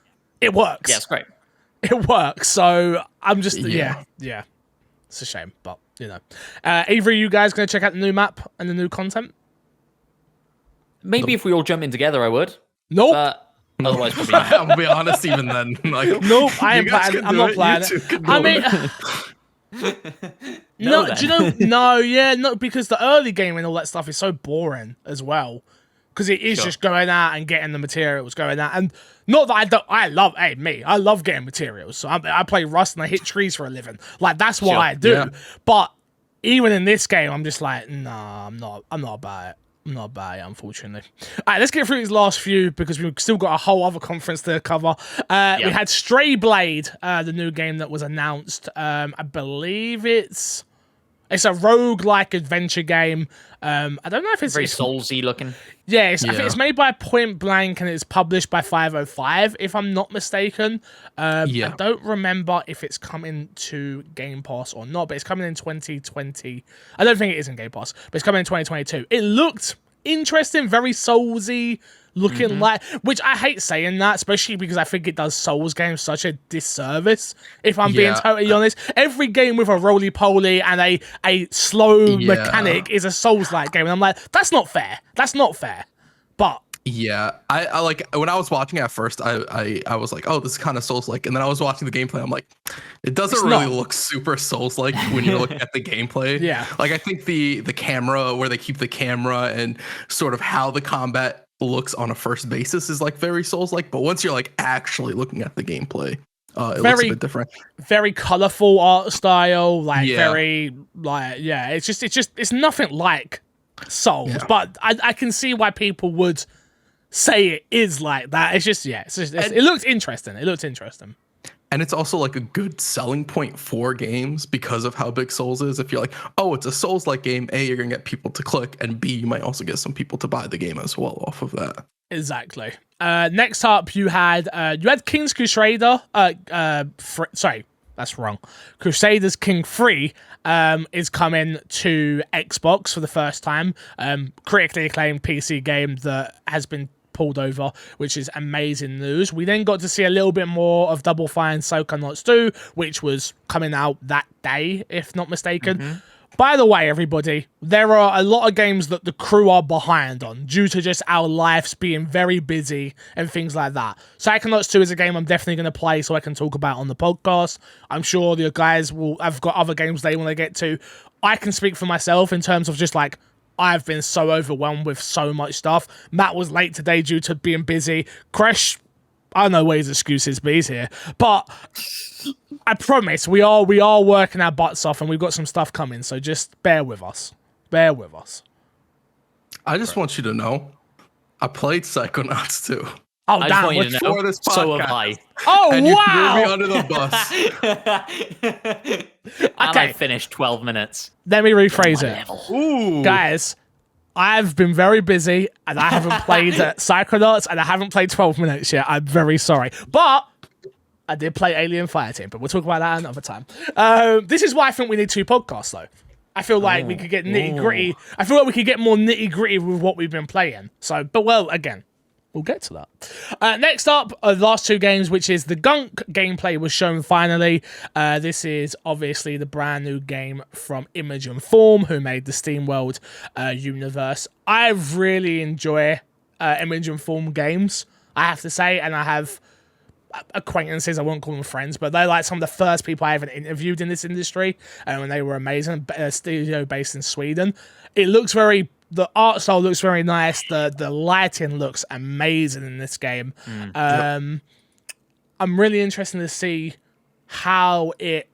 It works.
Yeah, it's great.
It works. So I'm just, yeah. It's a shame, but, you know. Either of you guys going to check out the new map and the new content?
Maybe if we all jump in together, I would.
Nope.
But otherwise, probably not.
I'll be honest, even then. Like,
nope, I ain't planning. I'm not planning. I mean... No, do you know? No, because the early game and all that stuff is so boring as well. Because it is just going out and getting the materials, going out, and not that I love getting materials. So I play Rust and I hit trees for a living. Like, that's what I do. Yeah. But even in this game, I'm just like, nah, I'm not about it. I'm not about it, unfortunately. All right, let's get through these last few because we've still got a whole other conference to cover. We had Stray Blade, the new game that was announced. I believe it's It's a roguelike adventure game. I don't know if it's
very Soulsy looking.
Yeah, I think it's made by Point Blank and it's published by 505, if I'm not mistaken. I don't remember if it's coming to Game Pass or not, but it's coming in 2020. I don't think it is in Game Pass, but it's coming in 2022. It looked interesting, very Soulsy looking like, which I hate saying that, especially because I think it does Souls games such a disservice, if I'm being totally honest. Every game with a roly-poly and a slow mechanic is a Souls-like game, and I'm like, that's not fair. That's not fair. But
yeah, I like, when I was watching at first, I was like, oh, this is kind of Souls-like, and then I was watching the gameplay, I'm like, it doesn't really look super Souls-like when you look at the gameplay.
Yeah,
like I think the camera, where they keep the camera and sort of how the combat looks on a first basis is like very Souls-like, but once you're like actually looking at the gameplay, it looks a bit different. Very
colorful art style, like very like it's nothing like Souls, but I can see why people would say it is like that. It's just it looks interesting. It looks interesting.
And it's also like a good selling point for games because of how big Souls is. If you're like, oh, it's a Souls-like game, A, you're going to get people to click, and B, you might also get some people to buy the game as well off of that.
Exactly. Next up, you had King's Crusader. Sorry, that's wrong. Crusaders King 3 is coming to Xbox for the first time. Critically acclaimed PC game that has been pulled over, which is amazing news. We then got to see a little bit more of Double Fine Psychonauts 2, which was coming out that day, if not mistaken. By the way, everybody, there are a lot of games that the crew are behind on due to just our lives being very busy and things like that. Psychonauts 2 is a game I'm definitely going to play so I can talk about on the podcast. I'm sure the guys have got other games they want to get to. I can speak for myself in terms of just like, I've been so overwhelmed with so much stuff. Matt was late today due to being busy. Crash, I don't know what his excuse is, but he's here. But I promise we are working our butts off and we've got some stuff coming. So just bear with us. Bear with us.
I just want you to know, I played Psychonauts 2.
Oh,
I
damn.
just want you to know, so have I.
Oh,
and
wow.
You threw me under the bus.
And I finished 12 minutes.
Let me rephrase it.
Ooh.
Guys, I've been very busy and I haven't played Psychonauts and I haven't played 12 minutes yet. I'm very sorry. But I did play Alien Fireteam, but we'll talk about that another time. This is why I think we need 2 podcasts, though. I feel like we could get nitty-gritty. I feel like we could get more nitty-gritty with what we've been playing. So, but well, again, we'll get to that. Next up are the last 2 games, which is the Gunk gameplay was shown finally. This is obviously the brand new game from Image and Form, who made the SteamWorld universe. I really enjoy Image and Form games, I have to say, and I have acquaintances, I won't call them friends, but they're like some of the first people I ever interviewed in this industry, and they were amazing. A studio based in Sweden. It looks the art style looks very nice. The lighting looks amazing in this game. I'm really interested to see how it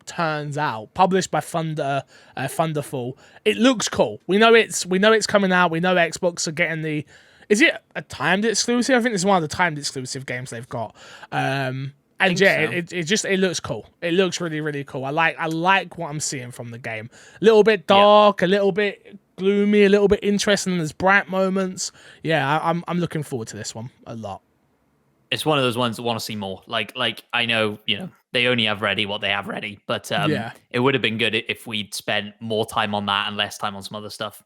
turns out. Published by Thunderful. It looks cool. We know it's coming out. We know Xbox are getting the. Is it a timed exclusive? I think it's one of the timed exclusive games they've got. And yeah, so. It looks cool. It looks really, really cool. I like what I'm seeing from the game. A little bit dark, a little bit gloomy, a little bit interesting. There's bright moments. Yeah, I'm looking forward to this one a lot.
It's one of those ones that want to see more. Like I know, they only have ready what they have ready, but it would have been good if we'd spent more time on that and less time on some other stuff.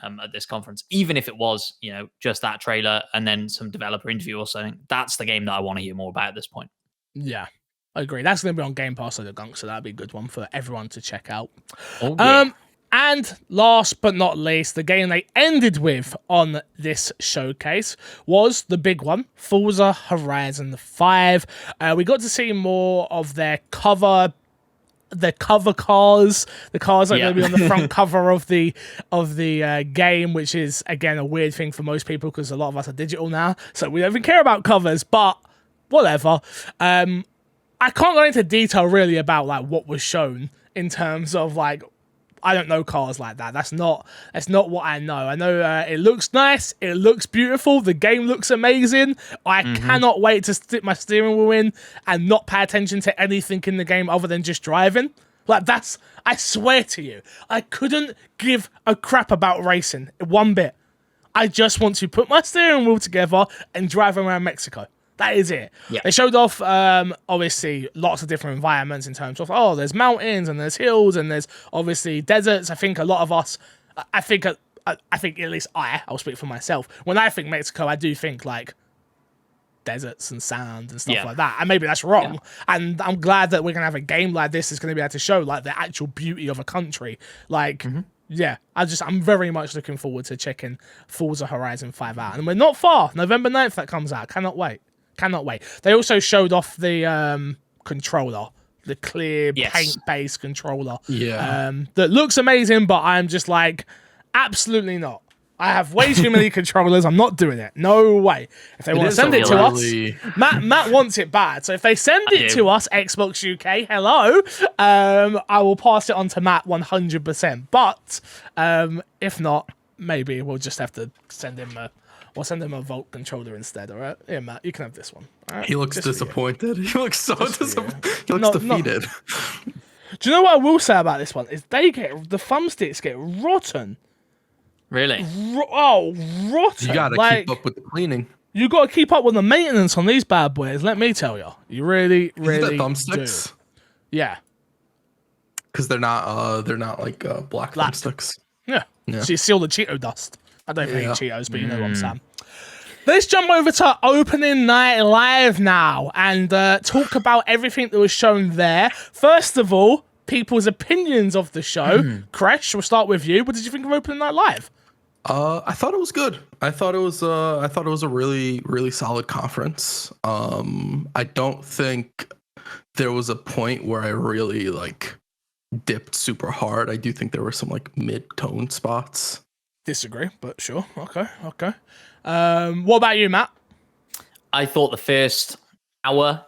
At this conference, even if it was, just that trailer and then some developer interview or something, that's the game that I want to hear more about at this point.
Yeah, I agree. That's going to be on Game Pass of the Gunk, so that'd be a good one for everyone to check out.
Oh, yeah.
And last but not least, the game they ended with on this showcase was the big one, Forza Horizon 5. We got to see more of their cover cars. The cars are going to be on the front cover of the game, which is again a weird thing for most people because a lot of us are digital now, so we don't even care about covers. But whatever. I can't go into detail really about like what was shown in terms of like. I don't know cars like that. That's not what I know. I know it looks nice. It looks beautiful. The game looks amazing. I cannot wait to stick my steering wheel in and not pay attention to anything in the game other than just driving. Like, I swear to you, I couldn't give a crap about racing one bit. I just want to put my steering wheel together and drive around Mexico. That is it.
Yeah.
They showed off, obviously, lots of different environments in terms of, there's mountains and there's hills and there's obviously deserts. I think a lot of us, I think at least I'll speak for myself. When I think Mexico, I do think like deserts and sand and stuff like that. And maybe that's wrong. Yeah. And I'm glad that we're going to have a game like this that's going to be able to show like the actual beauty of a country. Like, yeah, I'm very much looking forward to checking Forza Horizon 5 out. And we're not far. November 9th that comes out. Cannot wait. They also showed off the controller, the clear paint-based controller.
Yeah.
That looks amazing, but I'm just like, absolutely not. I have way too many controllers. I'm not doing it. No way. If they want to send it to us, Matt wants it bad. So if they send it to us, Xbox UK, hello, I will pass it on to Matt 100%. But if not, maybe we'll just have to send him a Volt controller instead. All right, yeah, Matt, you can have this one. Right?
He looks disappointed. He looks so disappointed. He looks defeated.
Do you know what I will say about this one? Is the thumbsticks get rotten.
Really?
Rotten.
You gotta keep up with the cleaning.
You gotta keep up with the maintenance on these bad boys. Let me tell you, you really do.
Thumbsticks?
Yeah.
Because they're not like black thumbsticks.
Yeah. So you see all the Cheeto dust. I don't think Cheetos, but you know what I'm saying. Let's jump over to Opening Night Live now and talk about everything that was shown there. First of all, people's opinions of the show. Crash, we'll start with you. What did you think of Opening Night Live?
I thought it was good. I thought it was a really, really solid conference. I don't think there was a point where I really like dipped super hard. I do think there were some like mid-tone spots.
Disagree, but sure. Okay. What about you, Matt?
I thought the first hour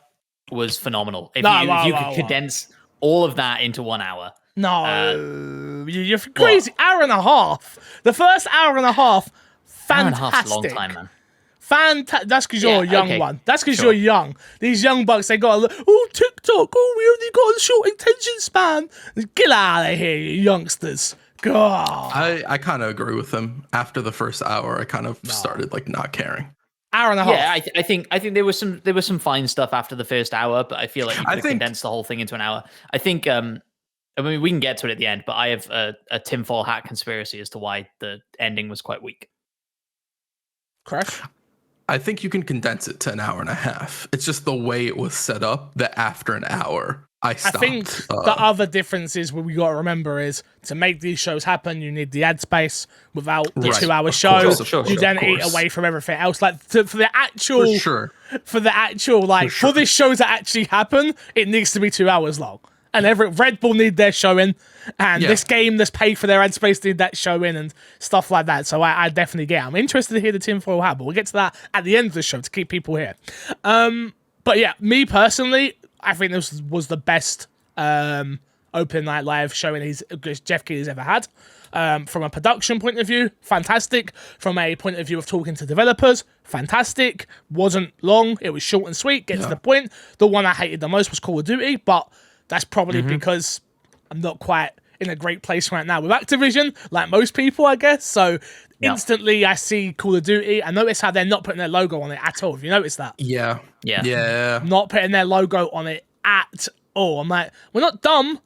was phenomenal. If you could condense all of that into 1 hour.
No, you're crazy. What? Hour and a half. The first hour and a half, fantastic. Hour and a half's a long time, man. That's because you're a young one. That's because you're young. These young bucks, they got TikTok. We only got a short attention span. Get out of here, you youngsters. God.
I kind of agree with him. After the first hour, I kind of started like not caring.
Hour and a half.
Yeah, I think there was some fine stuff after the first hour, but I feel like you could have condensed the whole thing into an hour. I think I mean, we can get to it at the end, but I have a tinfoil hat conspiracy as to why the ending was quite weak.
Crash?
I think you can condense it to an hour and a half. It's just the way it was set up that after an hour, I stopped.
I think the other difference is what we got to remember is to make these shows happen, you need the ad space. Without the 2 hour show, you then eat away from everything else. Like for the actual this show to actually happen, it needs to be 2 hours long. And Red Bull need their showing, and this game that's paid for their ad space need that showing and stuff like that. So I definitely get it. I'm interested to hear the tinfoil hat, but we'll get to that at the end of the show to keep people here. But yeah, me personally, I think this was the best Open Night Live showing Jeff Keighley's ever had. From a production point of view, fantastic. From a point of view of talking to developers, fantastic. Wasn't long. It was short and sweet. Get to the point. The one I hated the most was Call of Duty, but that's probably because I'm not quite in a great place right now with Activision, like most people, I guess. So instantly I see Call of Duty. I notice how they're not putting their logo on it at all. Have you noticed that?
Yeah.
Not putting their logo on it at all. I'm like, we're not dumb.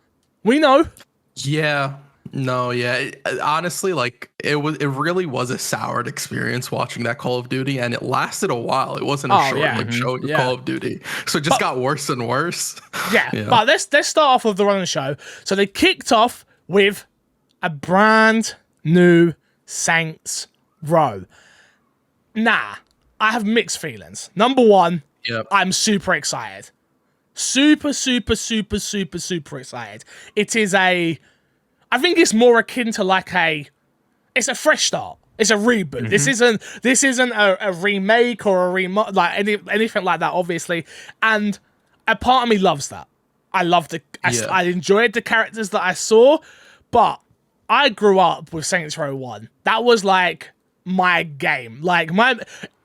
We know.
Yeah. No, yeah. Honestly, like it really was a soured experience watching that Call of Duty, and it lasted a while. It wasn't a short show of Call of Duty, so it just got worse and worse.
Yeah. But let's start off with the run of the show. So they kicked off with a brand new Saints Row. Nah, I have mixed feelings. Number one, I'm super excited. Super excited. It is I think it's more akin to it's a fresh start. It's a reboot. This isn't a remake or a anything like that, obviously. And a part of me loves that. I enjoyed the characters that I saw, but I grew up with Saints Row 1. That was like my game.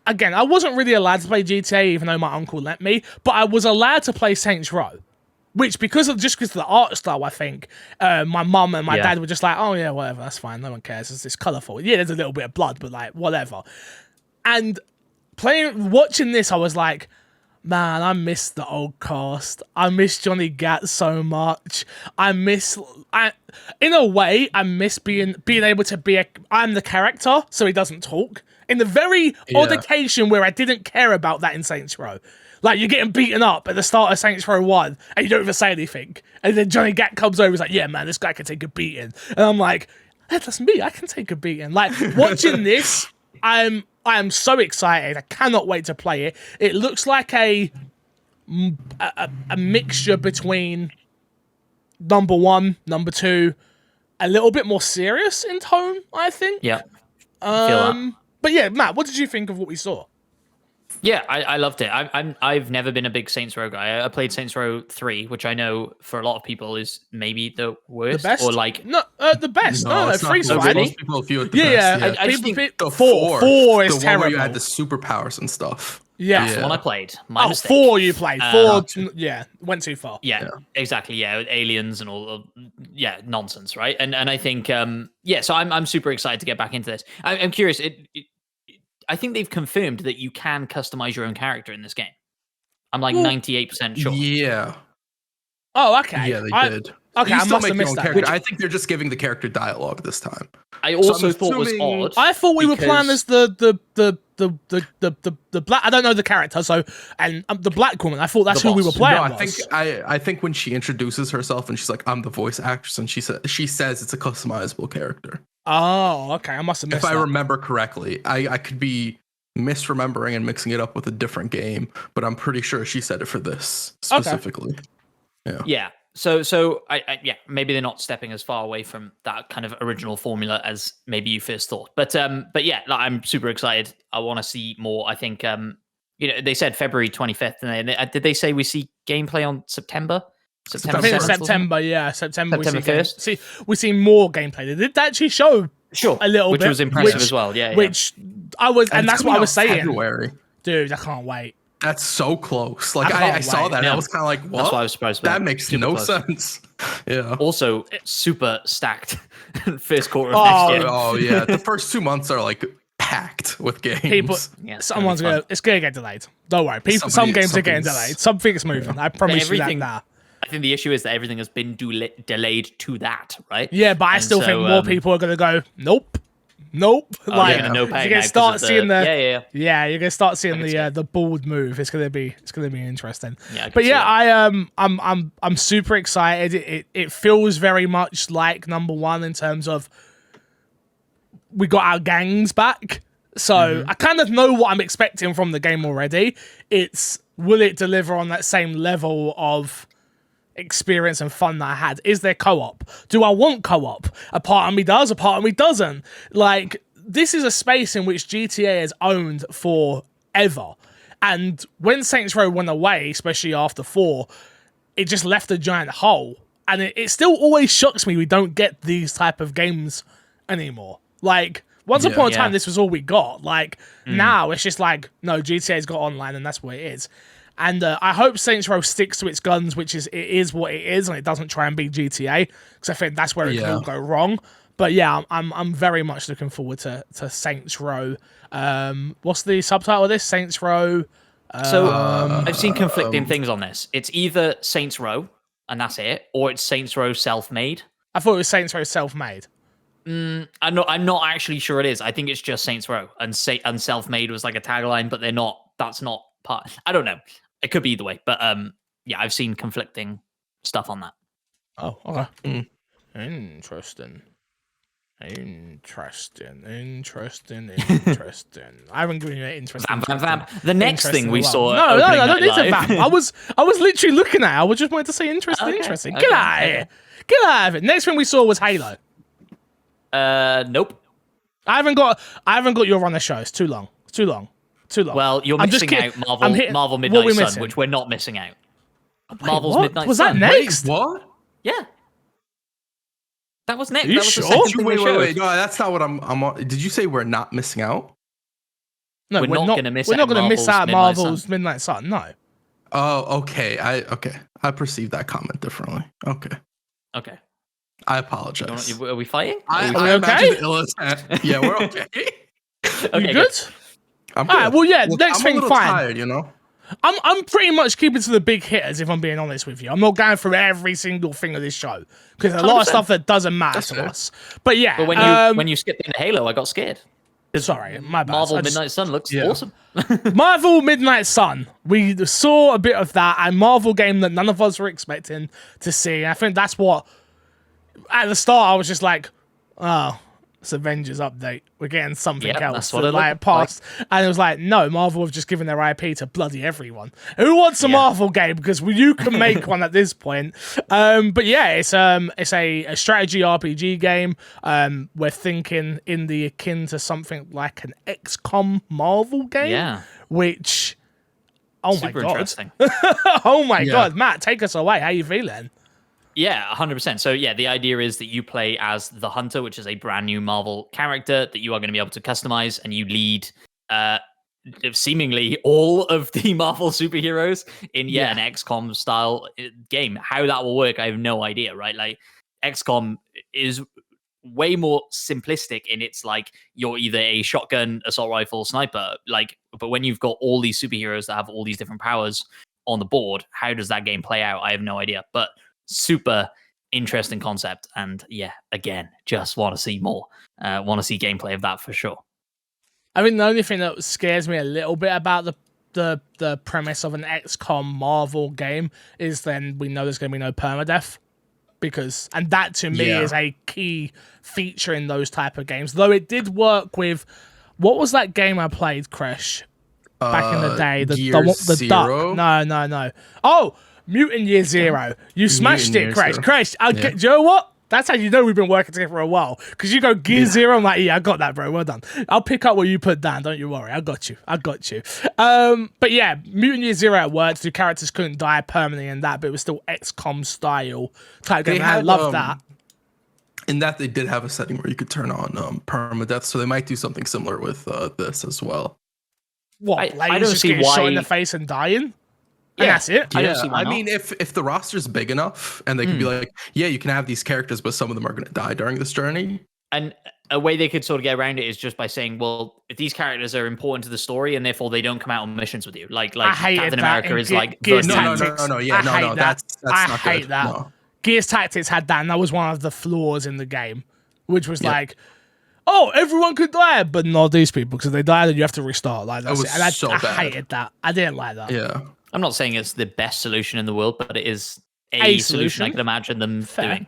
Again, I wasn't really allowed to play GTA, even though my uncle let me, but I was allowed to play Saints Row. Which, because of the art style, I think my mum and my dad were just like, oh yeah, whatever, that's fine, no one cares, it's colourful. Yeah, there's a little bit of blood, but like, whatever. And watching this, I was like, man, I miss the old cast. I miss Johnny Gat so much. In a way, I miss being able to be I'm the character, so he doesn't talk. In the very odd occasion where I didn't care about that in Saints Row. Like, you're getting beaten up at the start of Saints Row 1, and you don't even say anything. And then Johnny Gat comes over, he's like, yeah, man, this guy can take a beating. And I'm like, hey, that's me, I can take a beating. Like, watching this, I am so excited. I cannot wait to play it. It looks like a mixture between number 1, number 2, a little bit more serious in tone, I think.
Yeah.
But yeah, Matt, what did you think of what we saw?
Yeah, I loved it. I've never been a big Saints Row guy. I played Saints Row 3, which I know for a lot of people is maybe the worst.
The best?
Or like
the best. No, three's fine.
Most people view it the best.
Yeah.
I just think
the
four is
the
terrible.
one where you had the superpowers and stuff.
That's the one I played. My mistake.
4 you played. 4, went too far.
Yeah, exactly. Yeah, with aliens and all. Nonsense, right? And I think, so I'm super excited to get back into this. I'm curious. I think they've confirmed that you can customize your own character in this game. I'm like 98% sure.
Yeah.
Oh, okay.
Yeah, they did.
Okay,
you
I
still
must have
make your
missed
own
that.
character. I think they're just giving the character dialogue this time.
I also thought was odd.
I thought we were playing as the black. I don't know the character, and the black woman. I thought that's who we were playing.
No, I think when she introduces herself and she's like, "I'm the voice actress," and she says it's a customizable character.
Oh, okay. I must have missed
If I remember correctly, I could be misremembering and mixing it up with a different game, but I'm pretty sure she said it for this specifically.
Okay.
Yeah. So I maybe they're not stepping as far away from that kind of original formula as maybe you first thought. But yeah, like, I'm super excited. I want to see more. I think they said February 25th, and did they say we see gameplay on September?
I think it's September, September
1st.
See, we see more gameplay. They did actually show a little bit,
which was impressive as well. Yeah,
which I was, and that's what I was saying.
February.
Dude, I can't wait.
That's so close. Like I saw that, and I was kind of like, "What?"
That's what I was surprised.
That makes no sense. Yeah.
Also, super stacked first quarter of next year.
Oh yeah, the first 2 months are like packed with games.
It's gonna get delayed. Don't worry. Some games are getting delayed. Something's moving. I promise you that now.
I think the issue is that everything has been delayed to that, right?
Yeah, but I still think more people are going to go, nope. Like, you're going to start seeing you're going to start seeing the board move. It's going to be interesting. Yeah, but yeah, I'm super excited. It feels very much like number 1 in terms of we got our gangs back. So I kind of know what I'm expecting from the game already. Will it deliver on that same level of experience and fun that I had? Is there co-op? Do I want co-op? A part of me does, a part of me doesn't. Like, this is a space in which GTA has owned forever. And when Saints Row went away, especially after 4, it just left a giant hole. And it still always shocks me we don't get these type of games anymore. Like, once upon a time, this was all we got. Like, now it's just like, no, GTA's got online and that's what it is. And I hope Saints Row sticks to its guns, which is it is what it is, and it doesn't try and be GTA, because I think that's where it can all go wrong. But yeah, I'm very much looking forward to Saints Row. What's the subtitle of this? Saints Row.
I've seen conflicting things on this. It's either Saints Row, and that's it, or it's Saints Row Self-Made.
I thought it was Saints Row Self-Made.
I'm not actually sure it is. I think it's just Saints Row, and Self-Made was like a tagline, but they're not. That's not part. I don't know. It could be either way, but I've seen conflicting stuff on that.
Oh, okay. Interesting. I haven't given you an interesting.
Vamp. The next thing we saw.
No, I don't need to vamp. I was literally looking at it. I was just wanting to say interesting. Get out of here. Get out of it. Next thing we saw was Halo.
Nope.
I haven't got your run the show. It's too long.
Well, you're missing out Marvel Midnight Sun, which we're not missing out. Marvel's Midnight Sun.
Was that next?
Wait, what?
Yeah. That was next.
Are you sure?
Wait. No, that's not what I'm on. Did you say we're not missing out?
No, we're not going to miss out Marvel's Midnight Sun. No.
Oh, okay. I perceived that comment differently. Okay.
Okay.
I apologize.
Are we fighting?
I
okay?
imagine the ill intent. Yeah, we're okay.
You
Okay,
good?
I'm
All right,
good.
well, yeah,
Look,
next
I'm
thing,
a little
fine.
tired, you know?
I'm pretty much keeping to the big hitters, if I'm being honest with you. I'm not going through every single thing of this show, because there's a lot of
100%.
stuff that doesn't matter
That's
to
fair.
us. But yeah,
But when you skipped into Halo, I got scared.
sorry, my bad.
Marvel
I just-
Midnight Sun looks
Yeah.
awesome.
Marvel Midnight Sun. We saw a bit of that, a Marvel game that none of us were expecting to see. I think that's what, at the start, I was just like, oh, it's Avengers update. We're getting something
Yep,
else.
that's what
that,
it
like
looked
passed. And it was like, no, Marvel have just given their IP to bloody everyone. Who wants a Marvel game? Because you can make one at this point. But yeah, it's a strategy RPG game. We're thinking in the akin to something like an XCOM Marvel game.
Yeah.
Which, oh
Super
my god.
interesting.
Oh my
Yeah.
god, Matt, take us away. How you feeling?
Yeah, 100%. So yeah, the idea is that you play as the Hunter, which is a brand new Marvel character that you are going to be able to customize, and you lead seemingly all of the Marvel superheroes in an XCOM style game. How that will work, I have no idea, right? Like XCOM is way more simplistic in its like you're either a shotgun, assault rifle, sniper, but when you've got all these superheroes that have all these different powers on the board, how does that game play out? I have no idea. But super interesting concept, and yeah, again, just want to see more. Want to see gameplay of that for sure.
I mean, the only thing that scares me a little bit about the premise of an XCOM Marvel game is then we know there's going to be no permadeath, and that to me is a key feature in those type of games. Though it did work with, what was that game I played, Crash, back in the day?
Gear
The
Zero?
duck. No. Oh, Mutant Year Zero. You smashed
Mutant
it,
Year
Crash.
Zero.
Crash, do you know what? That's how you know we've been working together for a while. Because you go Gear Zero, I'm like, yeah, I got that, bro. Well done. I'll pick up what you put down. Don't you worry. I got you. But yeah, Mutant Year Zero at work. The characters couldn't die permanently in that, but it was still XCOM style type game. I love that.
In that, they did have a setting where you could turn on permadeath, so they might do something similar with this as well.
What?
I don't
just
see
getting shot in
why-
the face and dying? And that's it.
I don't see why
I
not.
mean, if the roster's big enough and they could be like, yeah, you can have these characters, but some of them are going to die during this journey.
And a way they could sort of get around it is just by saying, well, if these characters are important to the story and therefore they don't come out on missions with you, like Captain America is like
Gears
the
Tactics.
No, that's
I
not
hate
good.
that.
No.
Gears Tactics had that, and that was one of the flaws in the game, which was like, oh, everyone could die, but not these people, because if they die, then you have to restart. Like that's
was
it. And
so
I
bad.
hated that. I didn't like that.
Yeah.
I'm not saying it's the best solution in the world, but it is a solution I could imagine them doing.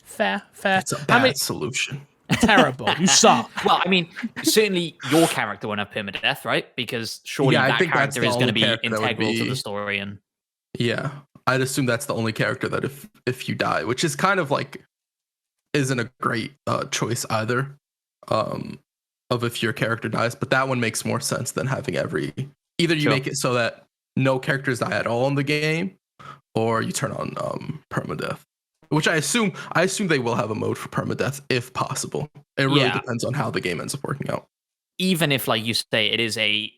Fair.
It's a bad solution.
Terrible. You suck.
Well, I mean, certainly your character won't have permadeath, right? Because surely
Yeah, I
that
think that's
character
the
is going to
only
be
character that would
integral to
be-
the story. And
Yeah. I'd assume that's the only character that if you die, which is kind of like isn't a great choice either. Of if your character dies, but that one makes more sense than having either you make it so that no characters die at all in the game, or you turn on permadeath. Which I assume they will have a mode for permadeath if possible. It really depends on how the game ends up working out.
even if, like you say, it is a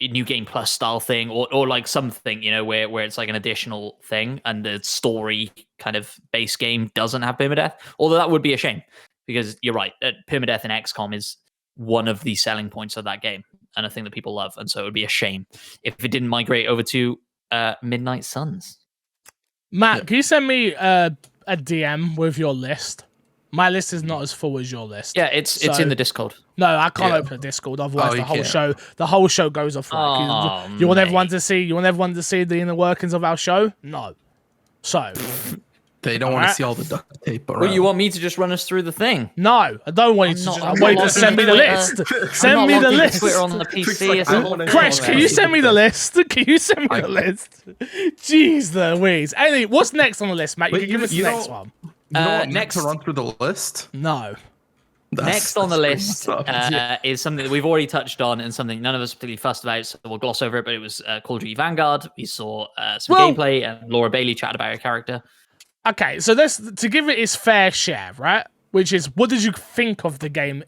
new game plus style thing, or like something, where it's like an additional thing, and the story kind of base game doesn't have permadeath. Although that would be a shame, because you're right, permadeath in XCOM is one of the selling points of that game, and a thing that people love. And so it would be a shame if it didn't migrate over to Midnight Suns.
Matt, can you send me a DM with your list? My list is not as full as your list.
Yeah, it's in the Discord.
No, I can't open a Discord. Otherwise,
you
the whole show goes off. You want everyone to see. You want everyone to see the inner workings of our show. No, so
they don't want to see all the duct tape around.
Well, you want me to just run us through the thing?
No, I don't want you to. I want you to send me the list. Send me the list.
Twitter on the PC.
Crash, can you send me the list? Can you send me the list? Jeez Louise. Anyway, what's next on the list, Matt? You can give us the next one.
You don't want
next
to run through the list?
No.
Next on the list is something that we've already touched on, and something none of us particularly fussed about, so we'll gloss over it, but it was Call of Duty Vanguard. We saw some gameplay, and Laura Bailey chatted about her character.
Okay, so to give it its fair share, right? Which is, what did you think of the game?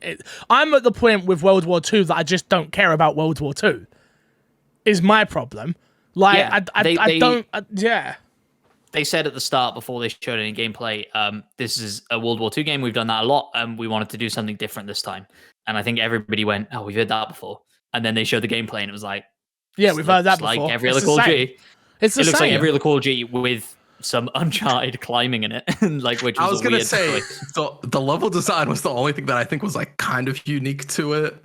I'm at the point with World War II that I just don't care about World War II, is my problem. Like,
Yeah,
I don't, yeah.
They said at the start before they showed any gameplay, this is a World War II game. We've done that a lot, and we wanted to do something different this time. And I think everybody went, "Oh, we've heard that before." And then they showed the gameplay, and it was like,
yeah, we've heard that before.
Like every other Call of Duty.
It
looks like every other Call of Duty with some Uncharted climbing in it, like which was
I was gonna
weird
say
choice.
the level design was the only thing that I think was like kind of unique to it.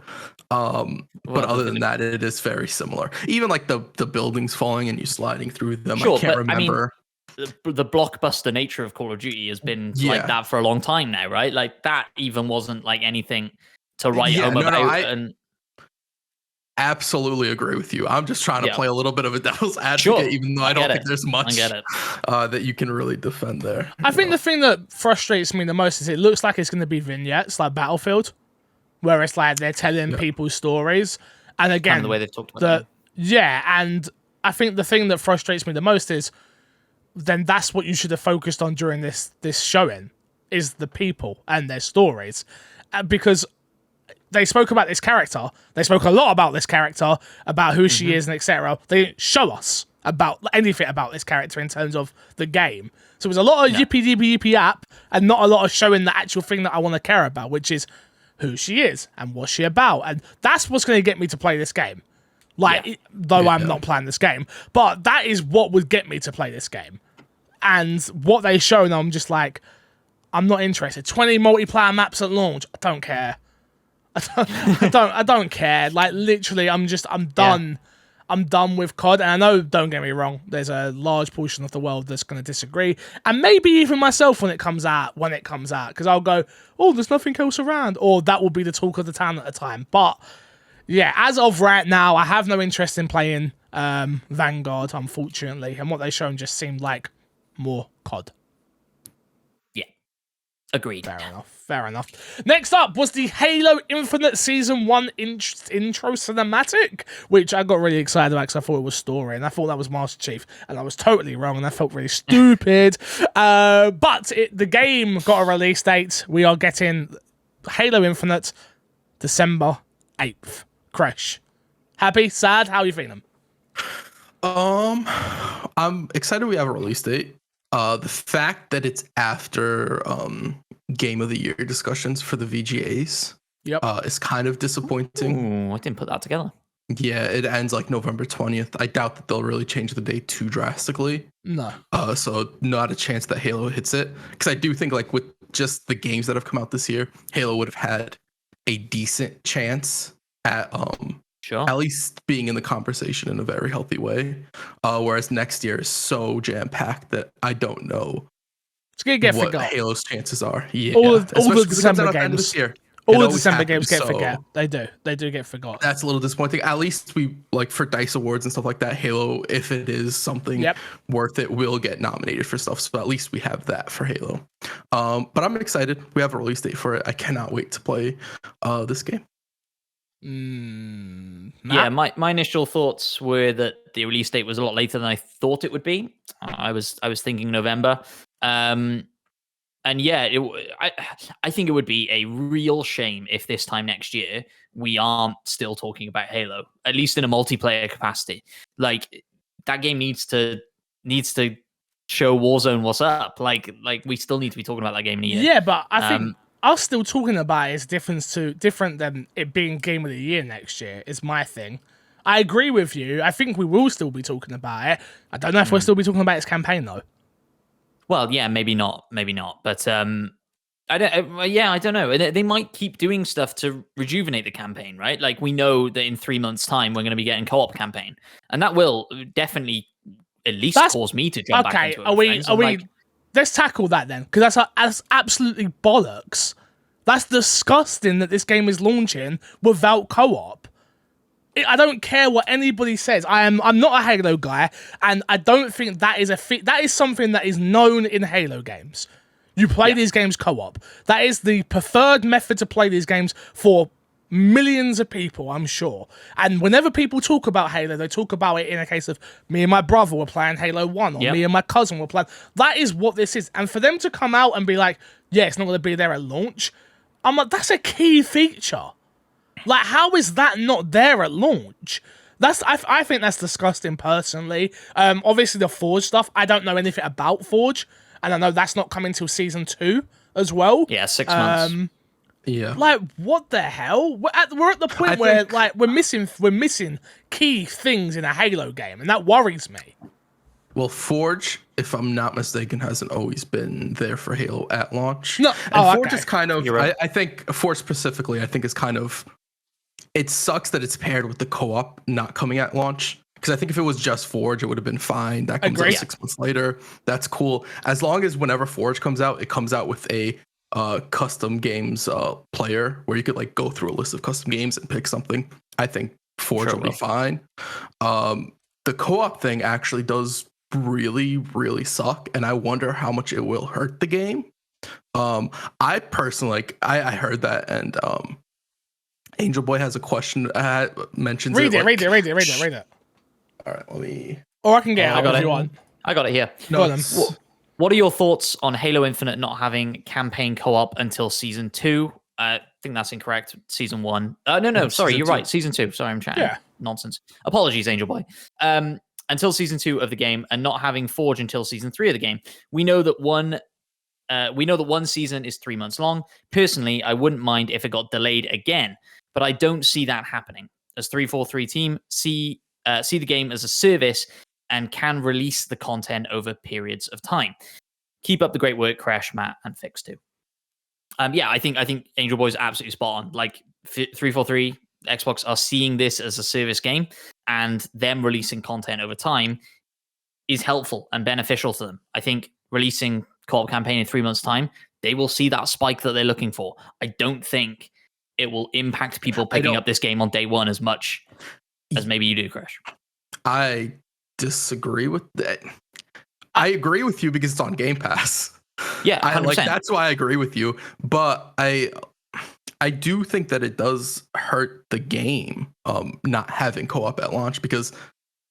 But other than that, it is very similar. Even like the buildings falling and you sliding through them. Sure, I can't remember.
The blockbuster nature of Call of Duty has been like that for a long time now, right? Like that even wasn't like anything to write home about.
Absolutely agree with you. I'm just trying to play a little bit of a devil's advocate, even though I don't think there's much that you can really defend there.
I think the thing that frustrates me the most is it looks like it's going to be vignettes like Battlefield, where it's like they're telling people stories. And again,
kind of the way they've talked about
and I think the thing that frustrates me the most is then that's what you should have focused on during this showing, is the people and their stories. Because they spoke about this character. They spoke a lot about this character, about who she is and etc. They didn't show us about anything about this character in terms of the game. So it was a lot of yippee app and not a lot of showing the actual thing that I want to care about, which is who she is and what's she about. And that's what's going to get me to play this game. I'm not playing this game, but that is what would get me to play this game. And what they showed, I'm just like, I'm not interested. 20 multiplayer maps at launch. I don't care. I don't care. Like literally, I'm done. Yeah. I'm done with COD. And I know, don't get me wrong, there's a large portion of the world that's going to disagree. And maybe even myself when it comes out. Because I'll go, oh, there's nothing else around. Or that will be the talk of the town at the time. But yeah, as of right now, I have no interest in playing Vanguard, unfortunately. And what they shown just seemed like more COD.
Yeah. Agreed.
Fair enough. Next up was the Halo Infinite Season 1 intro cinematic, which I got really excited about because I thought it was story, and I thought that was Master Chief, and I was totally wrong, and I felt really stupid. But the game got a release date. We are getting Halo Infinite December 8th. Crash. Happy? Sad? How are you feeling?
I'm excited we have a release date. The fact that it's after Game of the Year discussions for the VGAs is kind of disappointing.
Ooh, I didn't put that together.
Yeah, it ends like November 20th. I doubt that they'll really change the date too drastically.
No.
So not a chance that Halo hits it. Because I do think like with just the games that have come out this year, Halo would have had a decent chance at at least being in the conversation in a very healthy way. Whereas next year is so jam-packed that I don't know what Halo's chances are. Yeah,
all the December games this year. All the December games get forget. They do get forgotten.
That's a little disappointing. At least we like for DICE Awards and stuff like that, Halo, if it is something worth it, will get nominated for stuff. So at least we have that for Halo. But I'm excited. We have a release date for it. I cannot wait to play this game.
Yeah, my initial thoughts were that the release date was a lot later than I thought it would be. I was thinking November. And yeah, I think it would be a real shame if this time next year we aren't still talking about Halo, at least in a multiplayer capacity. Like that game needs to show Warzone what's up. Like we still need to be talking about that game in a year.
Yeah, but I think us still talking about it is different than it being Game of the Year next year, is my thing. I agree with you. I think we will still be talking about it. I don't know if we'll still be talking about its campaign, though.
Well, yeah, maybe not. But I don't know. They might keep doing stuff to rejuvenate the campaign, right? Like we know that in 3 months' time we're going to be getting co-op campaign, and that will definitely at least cause me to jump back into it.
Are we? Let's tackle that then, because that's absolutely bollocks. That's disgusting that this game is launching without co-op. I don't care what anybody says. I'm not a Halo guy, and I don't think that is that is something that is known in Halo games. You play these games co-op. That is the preferred method to play these games for millions of people, I'm sure. And whenever people talk about Halo, they talk about it in a case of me and my brother were playing Halo 1, or me and my cousin were playing. That is what this is. And for them to come out and be like, yeah, it's not going to be there at launch, I'm like, that's a key feature. Like, how is that not there at launch? I think that's disgusting personally. Obviously the Forge stuff, I don't know anything about Forge, and I know that's not coming till season 2 as well.
Yeah, 6 months.
Yeah.
Like, what the hell? We're at the point where like we're missing key things in a Halo game, and that worries me.
Well, Forge, if I'm not mistaken, hasn't always been there for Halo at launch.
No,
and Forge is kind of.
Right.
I think Forge specifically, I think is kind of. It sucks that it's paired with the co-op not coming at launch. Because I think if it was just Forge, it would have been fine. That comes out 6 months later. That's cool. As long as whenever Forge comes out, it comes out with a custom games player where you could like go through a list of custom games and pick something. I think Forge will be fine. The co-op thing actually does really, really suck, and I wonder how much it will hurt the game. I personally I heard that, and Angel Boy has a question. Mentions
read it.
All right, let me.
Or I can get it if you want.
I got it here.
No,
what are your thoughts on Halo Infinite not having campaign co-op until season 2? I think that's incorrect. Season 1. No, sorry, you're right. Season 2. Sorry, I'm chatting. Nonsense. Apologies, Angel Boy. Until season 2 of the game, and not having Forge until season 3 of the game. We know that one season is 3 months long. Personally, I wouldn't mind if it got delayed again, but I don't see that happening. As 343 team see the game as a service and can release the content over periods of time. Keep up the great work, Crash, Matt, and Fix too. I think Angel Boy is absolutely spot on. Like 343, Xbox are seeing this as a service game, and them releasing content over time is helpful and beneficial to them. I think releasing co-op campaign in 3 months' time, they will see that spike that they're looking for. I don't think it will impact people picking up this game on day one as much as maybe you do, Crash.
I disagree with that. I agree with you because it's on Game Pass.
Yeah, 100%.
That's why I agree with you. But I do think that it does hurt the game not having co-op at launch, because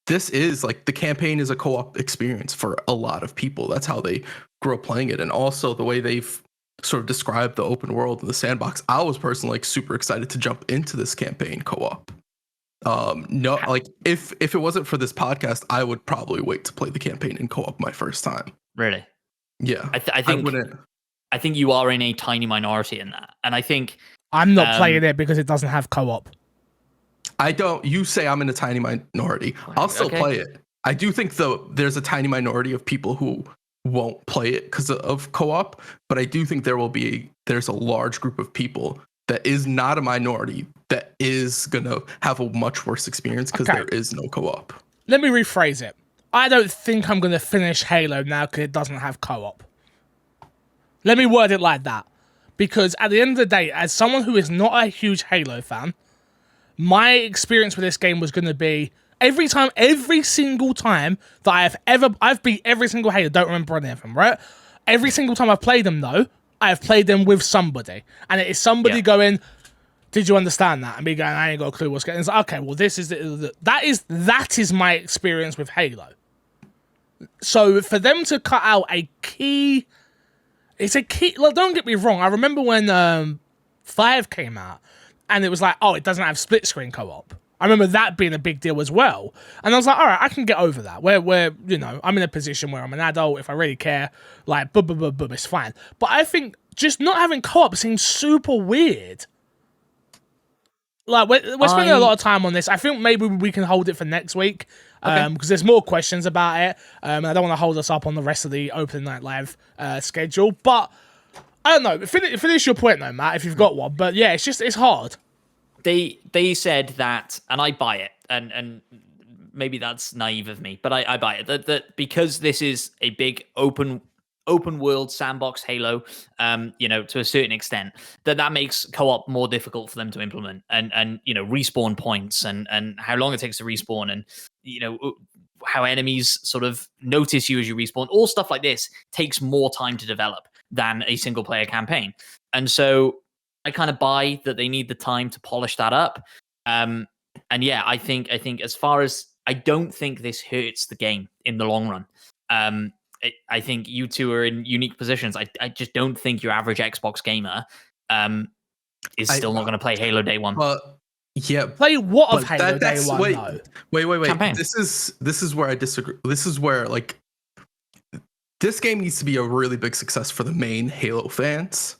this is like the campaign is a co-op experience for a lot of people. That's how they grow playing it. And also the way they've sort of described the open world and the sandbox. I was personally like super excited to jump into this campaign co-op. No, like if it wasn't for this podcast, I would probably wait to play the campaign in co-op my first time.
Really?
Yeah.
I think you are in a tiny minority in that. And I think
I'm not playing it because it doesn't have co-op.
I don't. You say I'm in a tiny minority. I'll still play it. I do think though there's a tiny minority of people who won't play it because of co-op, but I do think there's a large group of people that is not a minority that is gonna have a much worse experience because there is no co-op.
Let me rephrase it. I don't think I'm gonna finish Halo now because it doesn't have co-op. Let me word it like that. Because at the end of the day, as someone who is not a huge Halo fan, my experience with this game was going to be every single time that I've beat every single Halo, don't remember any of them, right? Every single time I've played them, though, I have played them with somebody. And it is somebody going, did you understand that? And me going, I ain't got a clue what's going on. It's like, okay, well, this is that is my experience with Halo. So for them to cut out a key... It's a key. Like, don't get me wrong. I remember when 5 came out, and it was like, oh, it doesn't have split screen co-op. I remember that being a big deal as well. And I was like, all right, I can get over that. Where I'm in a position where I'm an adult. If I really care, like, it's fine. But I think just not having co-op seems super weird. Like, we're spending a lot of time on this. I think maybe we can hold it for next week. Because there's more questions about it. And I don't want to hold us up on the rest of the Open Night Live schedule. But I don't know. Finish your point though, Matt, if you've got one. But yeah, it's hard.
They said that, and I buy it, and maybe that's naive of me, but I buy it that because this is a big open world sandbox Halo, to a certain extent, that makes co-op more difficult for them to implement, and respawn points and how long it takes to respawn, and how enemies sort of notice you as you respawn. All stuff like this takes more time to develop than a single player campaign, and so I kind of buy that they need the time to polish that up. And yeah, I think as far as, I don't think this hurts the game in the long run. I think you two are in unique positions. I just don't think your average Xbox gamer is still not going to play Halo day one.
But Yeah,
Play what of
but
Halo Day One?
wait.
Campaign.
This is where I disagree. This is where like this game needs to be a really big success for the main Halo fans.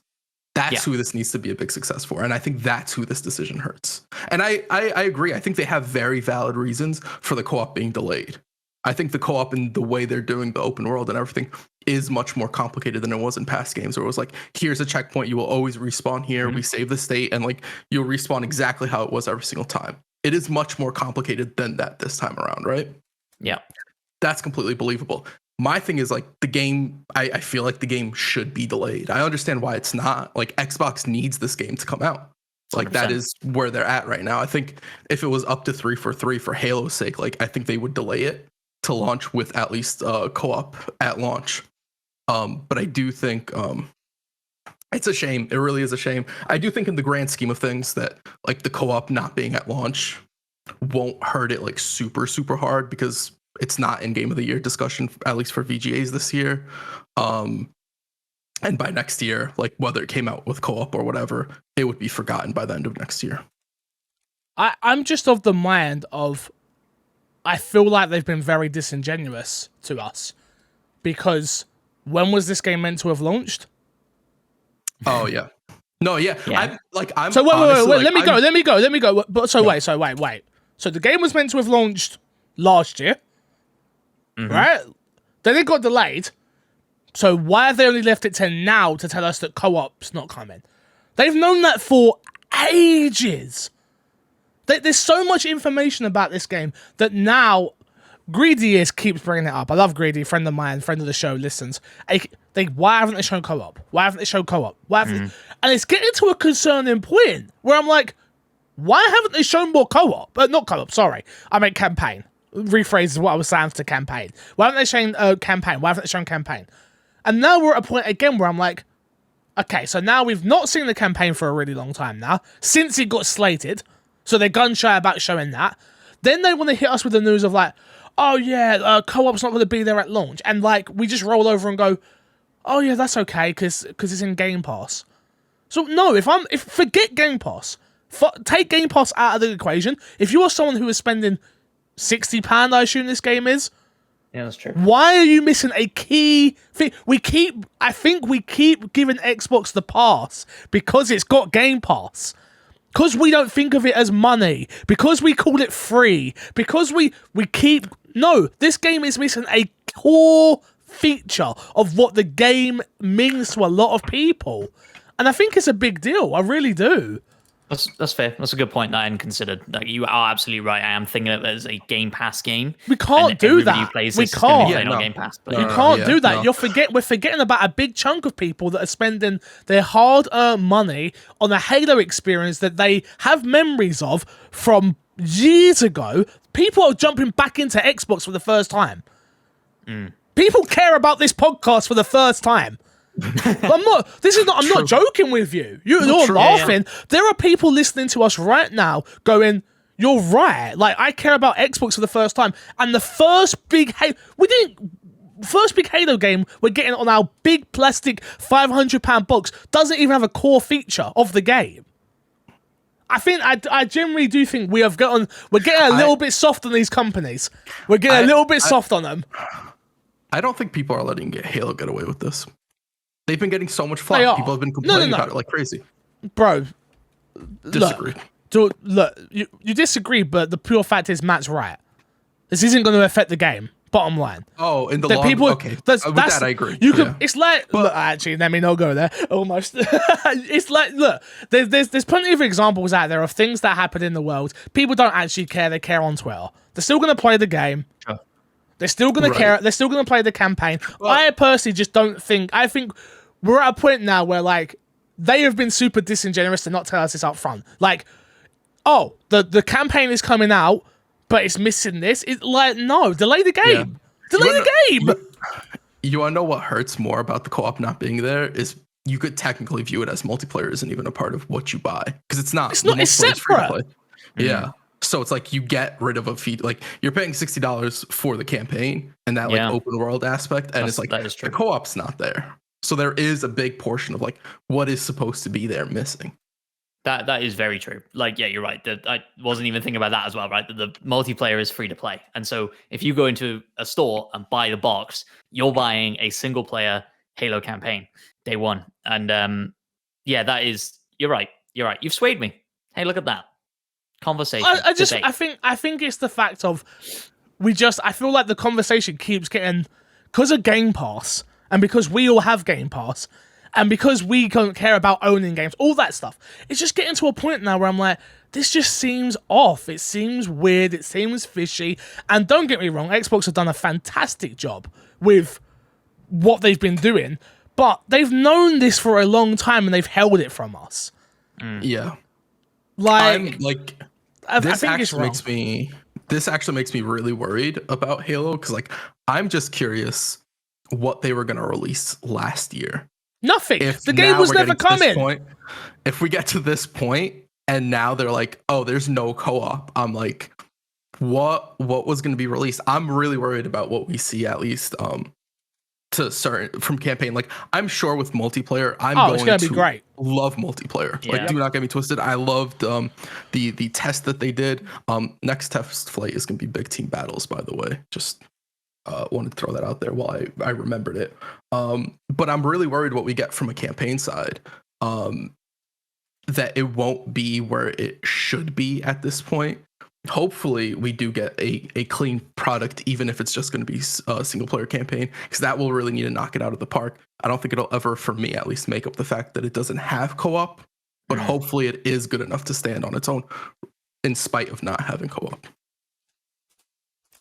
That's who this needs to be a big success for. And I think that's who this decision hurts. And I agree. I think they have very valid reasons for the co-op being delayed. I think the co-op and the way they're doing the open world and everything is much more complicated than it was in past games, where it was like, here's a checkpoint, you will always respawn here, we save the state, and like you'll respawn exactly how it was every single time. It is much more complicated than that this time around, right?
Yeah.
That's completely believable. My thing is like the game, I feel like the game should be delayed. I understand why it's not. Like Xbox needs this game to come out. Like 100%. That is where they're at right now. I think if it was up to 343 for Halo's sake, like I think they would delay it to launch with at least co-op at launch. But I do think it's a shame. It really is a shame. I do think in the grand scheme of things that like the co-op not being at launch won't hurt it like super, super hard, because it's not in Game of the Year discussion, at least for VGAs this year. And by next year, like whether it came out with co-op or whatever, it would be forgotten by the end of next year.
I'm just of the mind of, I feel like they've been very disingenuous to us, because when was this game meant to have launched?
Oh yeah. No, yeah. I'm
so wait,
honestly,
let
like,
me go. But wait. So the game was meant to have launched last year. Right? Then it got delayed. So why have they only left it to now to tell us that co-op's not coming? They've known that for ages. There's so much information about this game that now Greedy keeps bringing it up. I love Greedy, friend of mine, friend of the show, listens. Why haven't they shown co-op? Why haven't they shown co-op? And it's getting to a concerning point where I'm like, why haven't they shown more co-op? Not co-op, sorry. I meant campaign. Rephrase what I was saying to campaign. Why haven't they shown campaign? Why haven't they shown campaign? And now we're at a point again where I'm like, okay, so now we've not seen the campaign for a really long time now, since it got slated, so they're gun shy about showing that. Then they want to hit us with the news of like, oh yeah, co-op's not going to be there at launch, and like we just roll over and go, oh yeah, that's okay because it's in Game Pass. So no, if forget Game Pass, take Game Pass out of the equation. If you are someone who is spending £60, I assume this game is.
Yeah, that's true.
Why are you missing a key thing? I think we keep giving Xbox the pass because it's got Game Pass. Because we don't think of it as money. Because we call it free. Because we keep... No, this game is missing a core feature of what the game means to a lot of people. And I think it's a big deal. I really do.
That's fair. That's a good point that I hadn't considered. Like, you are absolutely right. I am thinking of it as a Game Pass game.
We can't do that. We can't.
Game Pass, but
you can't do that. No. We're forgetting about a big chunk of people that are spending their hard-earned money on a Halo experience that they have memories of from years ago. People are jumping back into Xbox for the first time. People care about this podcast for the first time. I'm not joking with you. You're laughing. Yeah. There are people listening to us right now going, you're right. Like, I care about Xbox for the first time. And the first big Halo game we're getting on our big plastic £500 box doesn't even have a core feature of the game. I generally do think we're getting a little bit soft on these companies. We're getting a little bit soft on them.
I don't think people are letting Halo get away with this. They've been getting so much flack. People have been complaining about it like crazy.
Bro,
disagree.
Look, you disagree, but the pure fact is Matt's right. This isn't going to affect the game. Bottom line.
Oh, in the long run. Okay. With that, I agree.
It's like, look, actually, let me not go there. Almost. It's like, look, there's plenty of examples out there of things that happen in the world. People don't actually care. They care on Twitter. They're still going to play the game.
Sure.
They're still going to care. They're still going to play the campaign. Well, I personally just don't think. I think we're at a point now where, like, they have been super disingenuous to not tell us this up front. Like, oh, the campaign is coming out, but it's missing this. It's like, no, delay the game. Yeah. Delay the game.
You want to know what hurts more about the co-op not being there is you could technically view it as multiplayer isn't even a part of what you buy because it's not.
It's separate.
Yeah. So it's like you get rid of a fee. Like you're paying $60 for the campaign and that like open world aspect, and it's like the co-op's not there. So there is a big portion of like what is supposed to be there missing.
That is very true. Like, yeah, you're right. I wasn't even thinking about that as well, right? The multiplayer is free to play. And so if you go into a store and buy the box, you're buying a single player Halo campaign day one. And yeah, that is, you're right. You're right. You've swayed me. Hey, look at that. Conversation. Debate.
I think it's the fact of I feel like the conversation keeps getting, because of Game Pass and because we all have Game Pass, and because we don't care about owning games, all that stuff, it's just getting to a point now where I'm like, this just seems off. It seems weird. It seems fishy. And don't get me wrong, Xbox have done a fantastic job with what they've been doing, but they've known this for a long time and they've held it from us.
Yeah.
Like,
this actually makes me really worried about Halo, because like I'm just curious what they were going to release last year.
Nothing. The game was never coming.
If we get to this point and now they're like, oh, there's no co-op, I'm like, what was going to be released? I'm really worried about what we see, at least to start from campaign. Like, I'm sure with multiplayer, it's going to be great. Love multiplayer. Yeah. Like, do not get me twisted. I loved the test that they did. Next test flight is going to be big team battles, by the way. Just wanted to throw that out there while I remembered it. But I'm really worried what we get from a campaign side. That it won't be where it should be at this point. Hopefully we do get a clean product, even if it's just going to be a single player campaign, because that will really need to knock it out of the park. I don't think it'll ever, for me at least, make up the fact that it doesn't have co-op, but hopefully it is good enough to stand on its own in spite of not having co-op.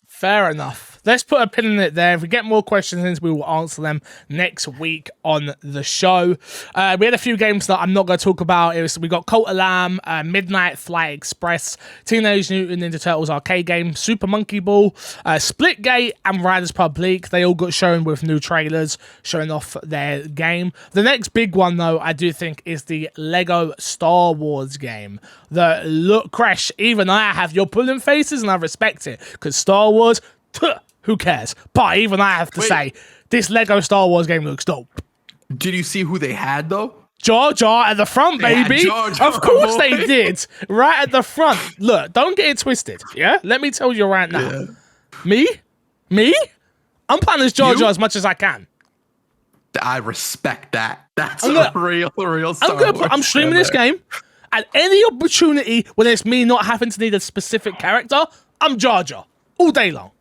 Fair enough. Let's put a pin in it there. If we get more questions, we will answer them next week on the show. We had a few games that I'm not going to talk about. We got Cult of Lamb, Midnight Flight Express, Teenage Mutant Ninja Turtles arcade game, Super Monkey Ball, Splitgate, and Riders Public. They all got shown with new trailers showing off their game. The next big one, though, I do think is the Lego Star Wars game. Crash, even I have your pulling faces, and I respect it, because Star Wars, who cares? But even I have to say, this Lego Star Wars game looks dope.
Did you see who they had, though?
Jar Jar at the front, baby. Of course they did. Right at the front. Look, don't get it twisted, yeah? Let me tell you right now. Yeah. Me? I'm playing as Jar Jar as much as I can.
I respect that. That's a real Star Wars.
I'm streaming this game. At any opportunity when it's me not having to need a specific character, I'm Jar Jar all day long.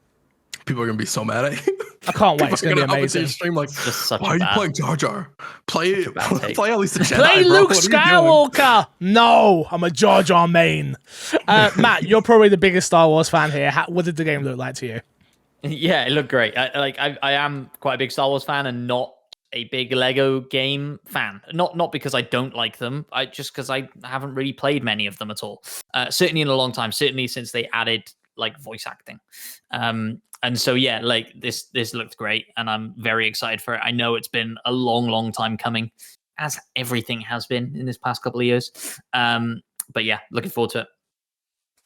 People are gonna be so mad at you.
I can't wait. It's gonna be amazing.
Stream like, why are you playing Jar Jar? Play at least the Jedi.
Play Luke Skywalker. No, I'm a Jar Jar main. Matt, you're probably the biggest Star Wars fan here. What did the game look like to you?
Yeah, it looked great. I am quite a big Star Wars fan and not a big Lego game fan. Not because I don't like them. Just because I haven't really played many of them at all. Certainly in a long time. Certainly since they added like voice acting. And so yeah, like this looked great, and I'm very excited for it. I know it's been a long time coming, as everything has been in this past couple of years. But yeah, looking forward to it.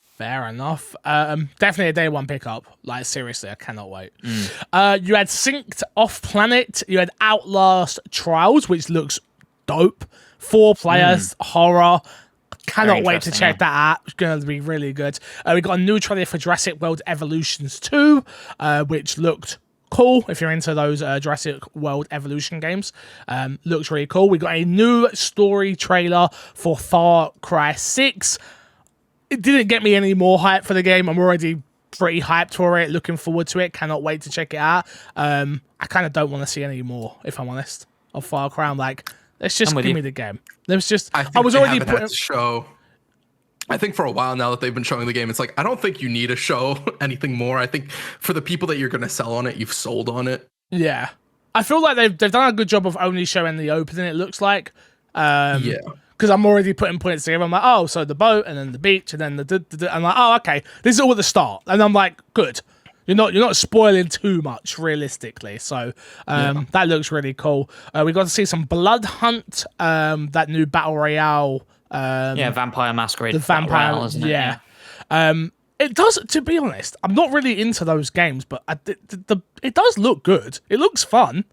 Fair enough. Definitely a day one pickup. Like, seriously, I cannot wait. You had Synced Off Planet. You had Outlast Trials, which looks dope. 4 players, horror. Cannot wait to check that out. It's going to be really good. We got a new trailer for Jurassic World Evolutions 2, which looked cool if you're into those Jurassic World Evolution games. Looks really cool. We got a new story trailer for Far Cry 6. It didn't get me any more hype for the game. I'm already pretty hyped for it. Looking forward to it. Cannot wait to check it out. I kind of don't want to see any more, if I'm honest, of Far Cry. I'm like, let's just give me the game. There's just I was already
putting show. I think for a while now that they've been showing the game, it's like, I don't think you need to show anything more. I think for the people that you're going to sell on it, you've sold on it.
Yeah. I feel like they've done a good job of only showing the opening, it looks like. Yeah. Because I'm already putting points together. I'm like, oh, so the boat and then the beach and then I'm like, oh, okay. This is all at the start. And I'm like, good. You're not spoiling too much, realistically. So that looks really cool. We got to see some Blood Hunt, that new Battle Royale.
Vampire Masquerade.
The Vampire, Royale, isn't it? Yeah. It does, to be honest, I'm not really into those games, but it does look good. It looks fun.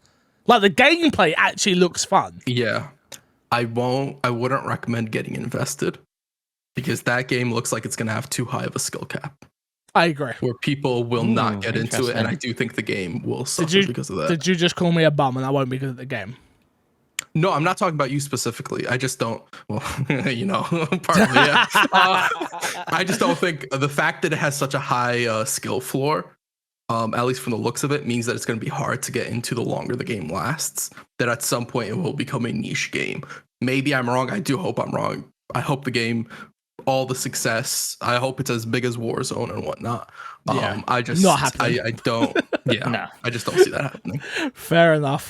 Like, the gameplay actually looks fun.
Yeah. I wouldn't recommend getting invested because that game looks like it's going to have too high of a skill cap.
I agree.
Where people will not get into it, and I do think the game will suffer because of that.
Did you just call me a bum and I won't be good at the game?
No, I'm not talking about you specifically. I just don't. Well, partly, yeah. I just don't think the fact that it has such a high skill floor, at least from the looks of it, means that it's going to be hard to get into the longer the game lasts. That at some point it will become a niche game. Maybe I'm wrong. I do hope I'm wrong. I hope the game, all the success, I hope it's as big as Warzone and whatnot. I just
not happening.
I don't. Yeah,
No.
I just don't see that happening.
Fair enough.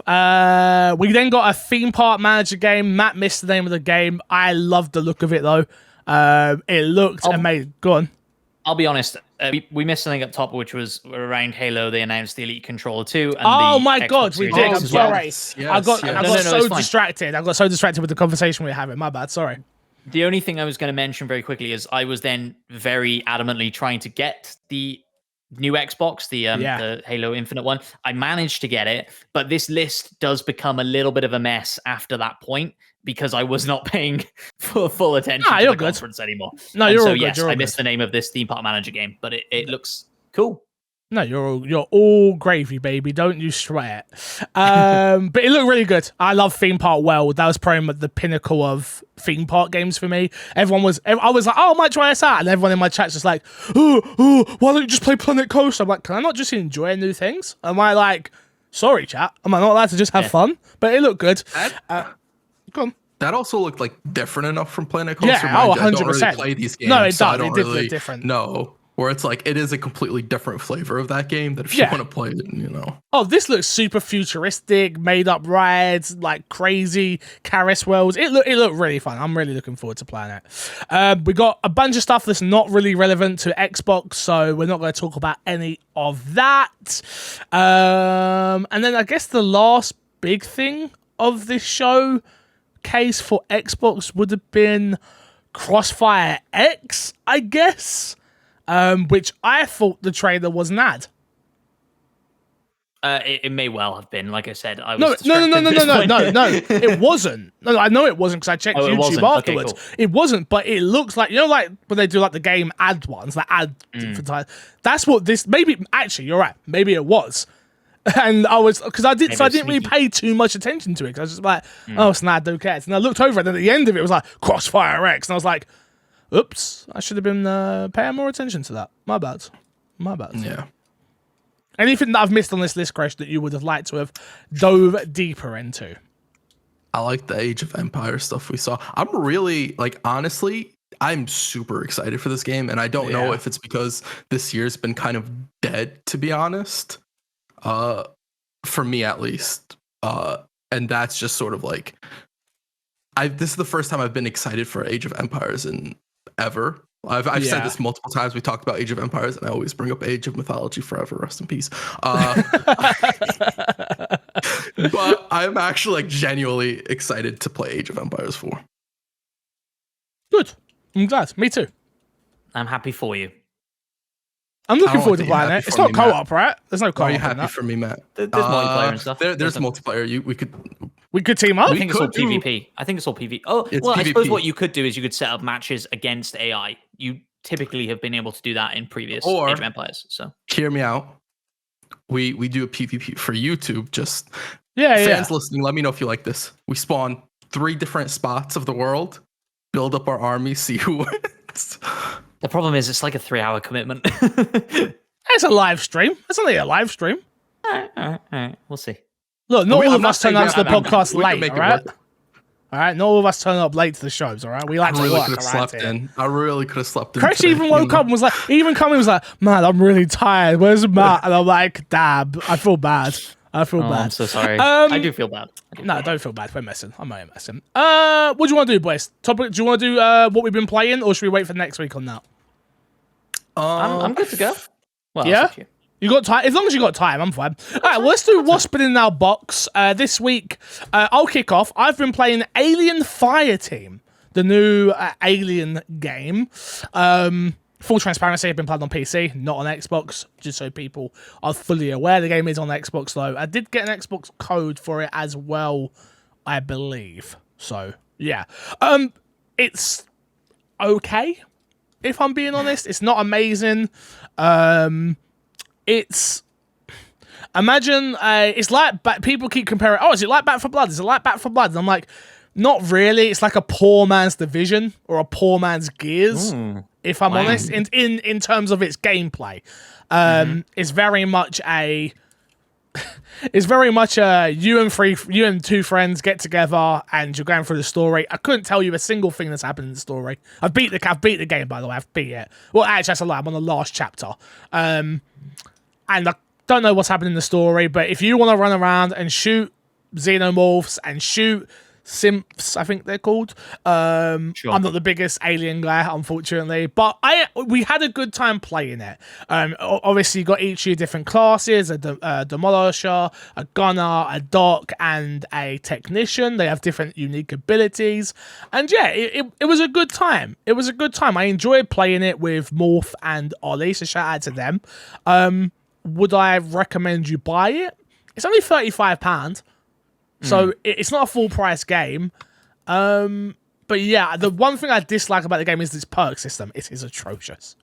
We then got a theme park manager game. Matt missed the name of the game. I loved the look of it though. It looked amazing. Go on.
I'll be honest. We missed something up top, which was around Halo. They announced the Elite Controller 2. And
oh
the
my
Xbox
God, we
Series
did.
X
I'm
as well.
sorry.
Yes,
I got
yes.
so distracted. I got so distracted with the conversation we were having. My bad. Sorry.
The only thing I was going to mention very quickly is I was then very adamantly trying to get the new Xbox, the Halo Infinite one. I managed to get it, but this list does become a little bit of a mess after that point because I was not paying full attention to the conference anymore.
No,
and
you're
so
all good.
yes,
You're all
I missed the name of this theme park manager game, but it looks cool.
No, you're all gravy, baby. Don't you sweat. But it looked really good. I love Theme Park World. That was probably the pinnacle of theme park games for me. I was like, oh, I might try this out. And everyone in my chat's just like, why don't you just play Planet Coaster? I'm like, can I not just enjoy new things? Am I like, sorry, chat? Am I not allowed to just have fun? But it looked good. Go on.
That also looked like different enough from Planet Coaster.
Yeah, 100%.
I don't really play these games.
No, it does.
I don't
It did
really
look different.
know. Where it's like, it is a completely different flavor of that game that if you want to play it,
Oh, this looks super futuristic, made up rides, like crazy Caris worlds. It looked really fun. I'm really looking forward to playing it. We got a bunch of stuff that's not really relevant to Xbox, so we're not going to talk about any of that. And then I guess the last big thing of this show case for Xbox would have been Crossfire X, I guess. Which I thought the trailer was an ad.
It may well have been. Like I said, I
No,
was no.
It wasn't. No, I know it wasn't because I checked YouTube afterwards.
Okay, cool.
It wasn't, but it looks like, like when they do like the game ad ones, like ad. That's what this. Maybe actually, you're right. Maybe it was. And I was because I didn't really pay too much attention to it because I was just like, oh, it's an ad, who cares? And I looked over, and then at the end of it was like Crossfire X, and I was like, oops, I should have been paying more attention to that. My bad.
Yeah.
Anything that I've missed on this list, Crash, that you would have liked to have dove deeper into?
I like the Age of Empires stuff we saw. I'm really, honestly, I'm super excited for this game. And I don't know if it's because this year's been kind of dead, to be honest. For me, at least. And that's just sort of like, this is the first time I've been excited for Age of Empires in ever. I've said this multiple times. We talked about Age of Empires, and I always bring up Age of Mythology forever. Rest in peace. But I'm actually genuinely excited to play Age of Empires 4.
Good. I'm glad. Me too.
I'm happy for you.
I'm looking forward to playing it. It's not co-op, right? There's no co-op.
Are you happy for me, Matt?
There's multiplayer and stuff.
There's multiplayer.
We could team up.
I think it's all PvP. I think it's all PvP. Oh, well, PvP. I suppose what you could do is you could set up matches against AI. You typically have been able to do that in previous Age of Empires. So
hear me out. We do a PvP for YouTube. Just
fans
listening, let me know if you like this. We spawn 3 different spots of the world, build up our army, see who wins.
The problem is it's like a 3-hour commitment.
It's a live stream. It's only a live stream.
All right. We'll see.
Look, not all of us turn up to the podcast late, all right? All right, not all of us turn up late to the shows, all right? We like to work around here.
I really could have slept in.
Crash even woke up and was like, was like, man, I'm really tired. Where's Matt? And I'm like, dab, I feel bad.
I'm so sorry. I do feel bad.
No, don't feel bad. We're messing. I'm not messing. What do you want to do, boys? Topic? Do you want to do what we've been playing, or should we wait for next week on that?
I'm good to go. Well,
yeah. You got time? As long as you got time, I'm fine. All right, well, let's do what's been in our box this week. I'll kick off. I've been playing Alien Fireteam, the new Alien game. Full transparency, I've been playing on PC, not on Xbox, just so people are fully aware. The game is on Xbox, though. I did get an Xbox code for it as well, I believe. So Yeah. It's okay, if I'm being honest. It's not amazing. It's imagine it's like people keep comparing. Oh, is it like Back 4 Blood? Is it like Back 4 Blood? And I'm like, not really. It's like a poor man's Division or a poor man's Gears, if I'm honest. In terms of its gameplay, it's very much a. It's very much you and two friends get together and you're going through the story. I couldn't tell you a single thing that's happened in the story. I've beat the game, by the way. I've beat it. Well, actually, that's a lie. I'm on the last chapter. And I don't know what's happened in the story, but if you want to run around and shoot xenomorphs and shoot simps, I think they're called. I'm not the biggest Alien guy, unfortunately, but we had a good time playing it. Obviously, you got each of your different classes: a demolisher, a gunner, a doc, and a technician. They have different unique abilities, and yeah, it was a good time. It was a good time. I enjoyed playing it with Morph and Ollie, so shout out to them. Would I recommend you buy it? It's only £35. So it's not a full price game. But yeah, the one thing I dislike about the game is this perk system. It is atrocious.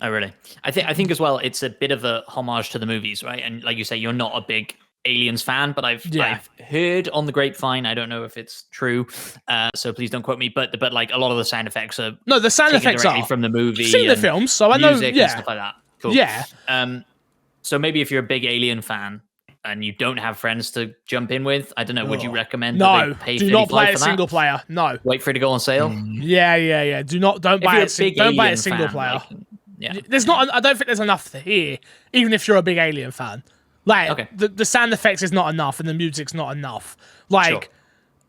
Oh, really? I think as well, it's a bit of a homage to the movies, right? And like you say, you're not a big Aliens fan, but I've heard on the grapevine, I don't know if it's true, so please don't quote me, but like a lot of the sound effects are
the sound effects are
from the movie.
I've seen the films, so I know,
and stuff like that. Cool.
Yeah.
So maybe if you're a big Alien fan and you don't have friends to jump in with, I don't know, would you recommend that they pay
do not play
for
a single player. No.
Wait for it to go on sale?
Yeah. Don't buy a single player.
Like,
There's not. I don't think there's enough here, even if you're a big Alien fan. Like, the sound effects is not enough and the music's not enough. Like,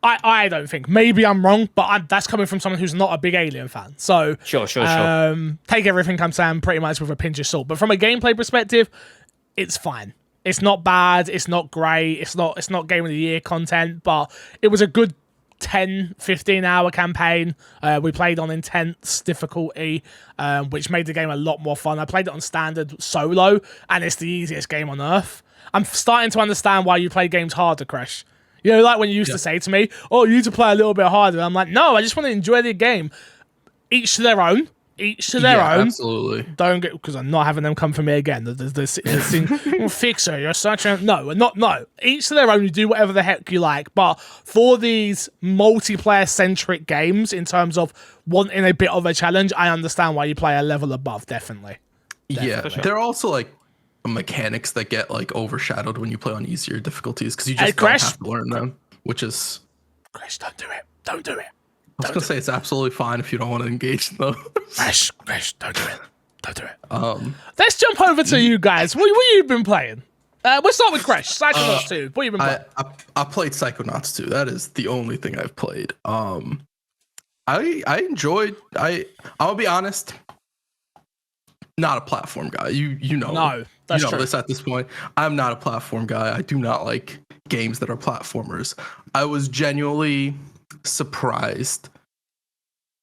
I don't think. Maybe I'm wrong, but that's coming from someone who's not a big Alien fan. So,
sure.
Take everything I'm saying pretty much with a pinch of salt. But from a gameplay perspective, it's fine. It's not bad. It's not great. It's not Game of the Year content, but it was a good 10, 15 hour campaign. We played on intense difficulty, which made the game a lot more fun. I played it on standard solo, and it's the easiest game on earth. I'm starting to understand why you play games harder, Crash. You know, like when you used to say to me, oh, you need to play a little bit harder. I'm like, no, I just want to enjoy the game. Each to their own.
Absolutely.
Don't get, because I'm not having them come for me again. The fixer, you're such a no. Each to their own. You do whatever the heck you like. But for these multiplayer centric games, in terms of wanting a bit of a challenge, I understand why you play a level above. Definitely.
Yeah,
sure.
They're also like mechanics that get like overshadowed when you play on easier difficulties because you just don't have to learn them. Which is,
Crash, don't do it. Don't do it.
I was gonna say it's absolutely fine if you don't want to engage in those.
Crash, don't do it. Don't do it. Let's jump over to you guys. What you been playing? We'll start with Crash. Psychonauts 2. What you been playing?
I played Psychonauts 2. That is the only thing I've played. I enjoyed. I'll be honest. Not a platform guy. You know.
No, that's
you know
true.
This at this point. I'm not a platform guy. I do not like games that are platformers. I was genuinely surprised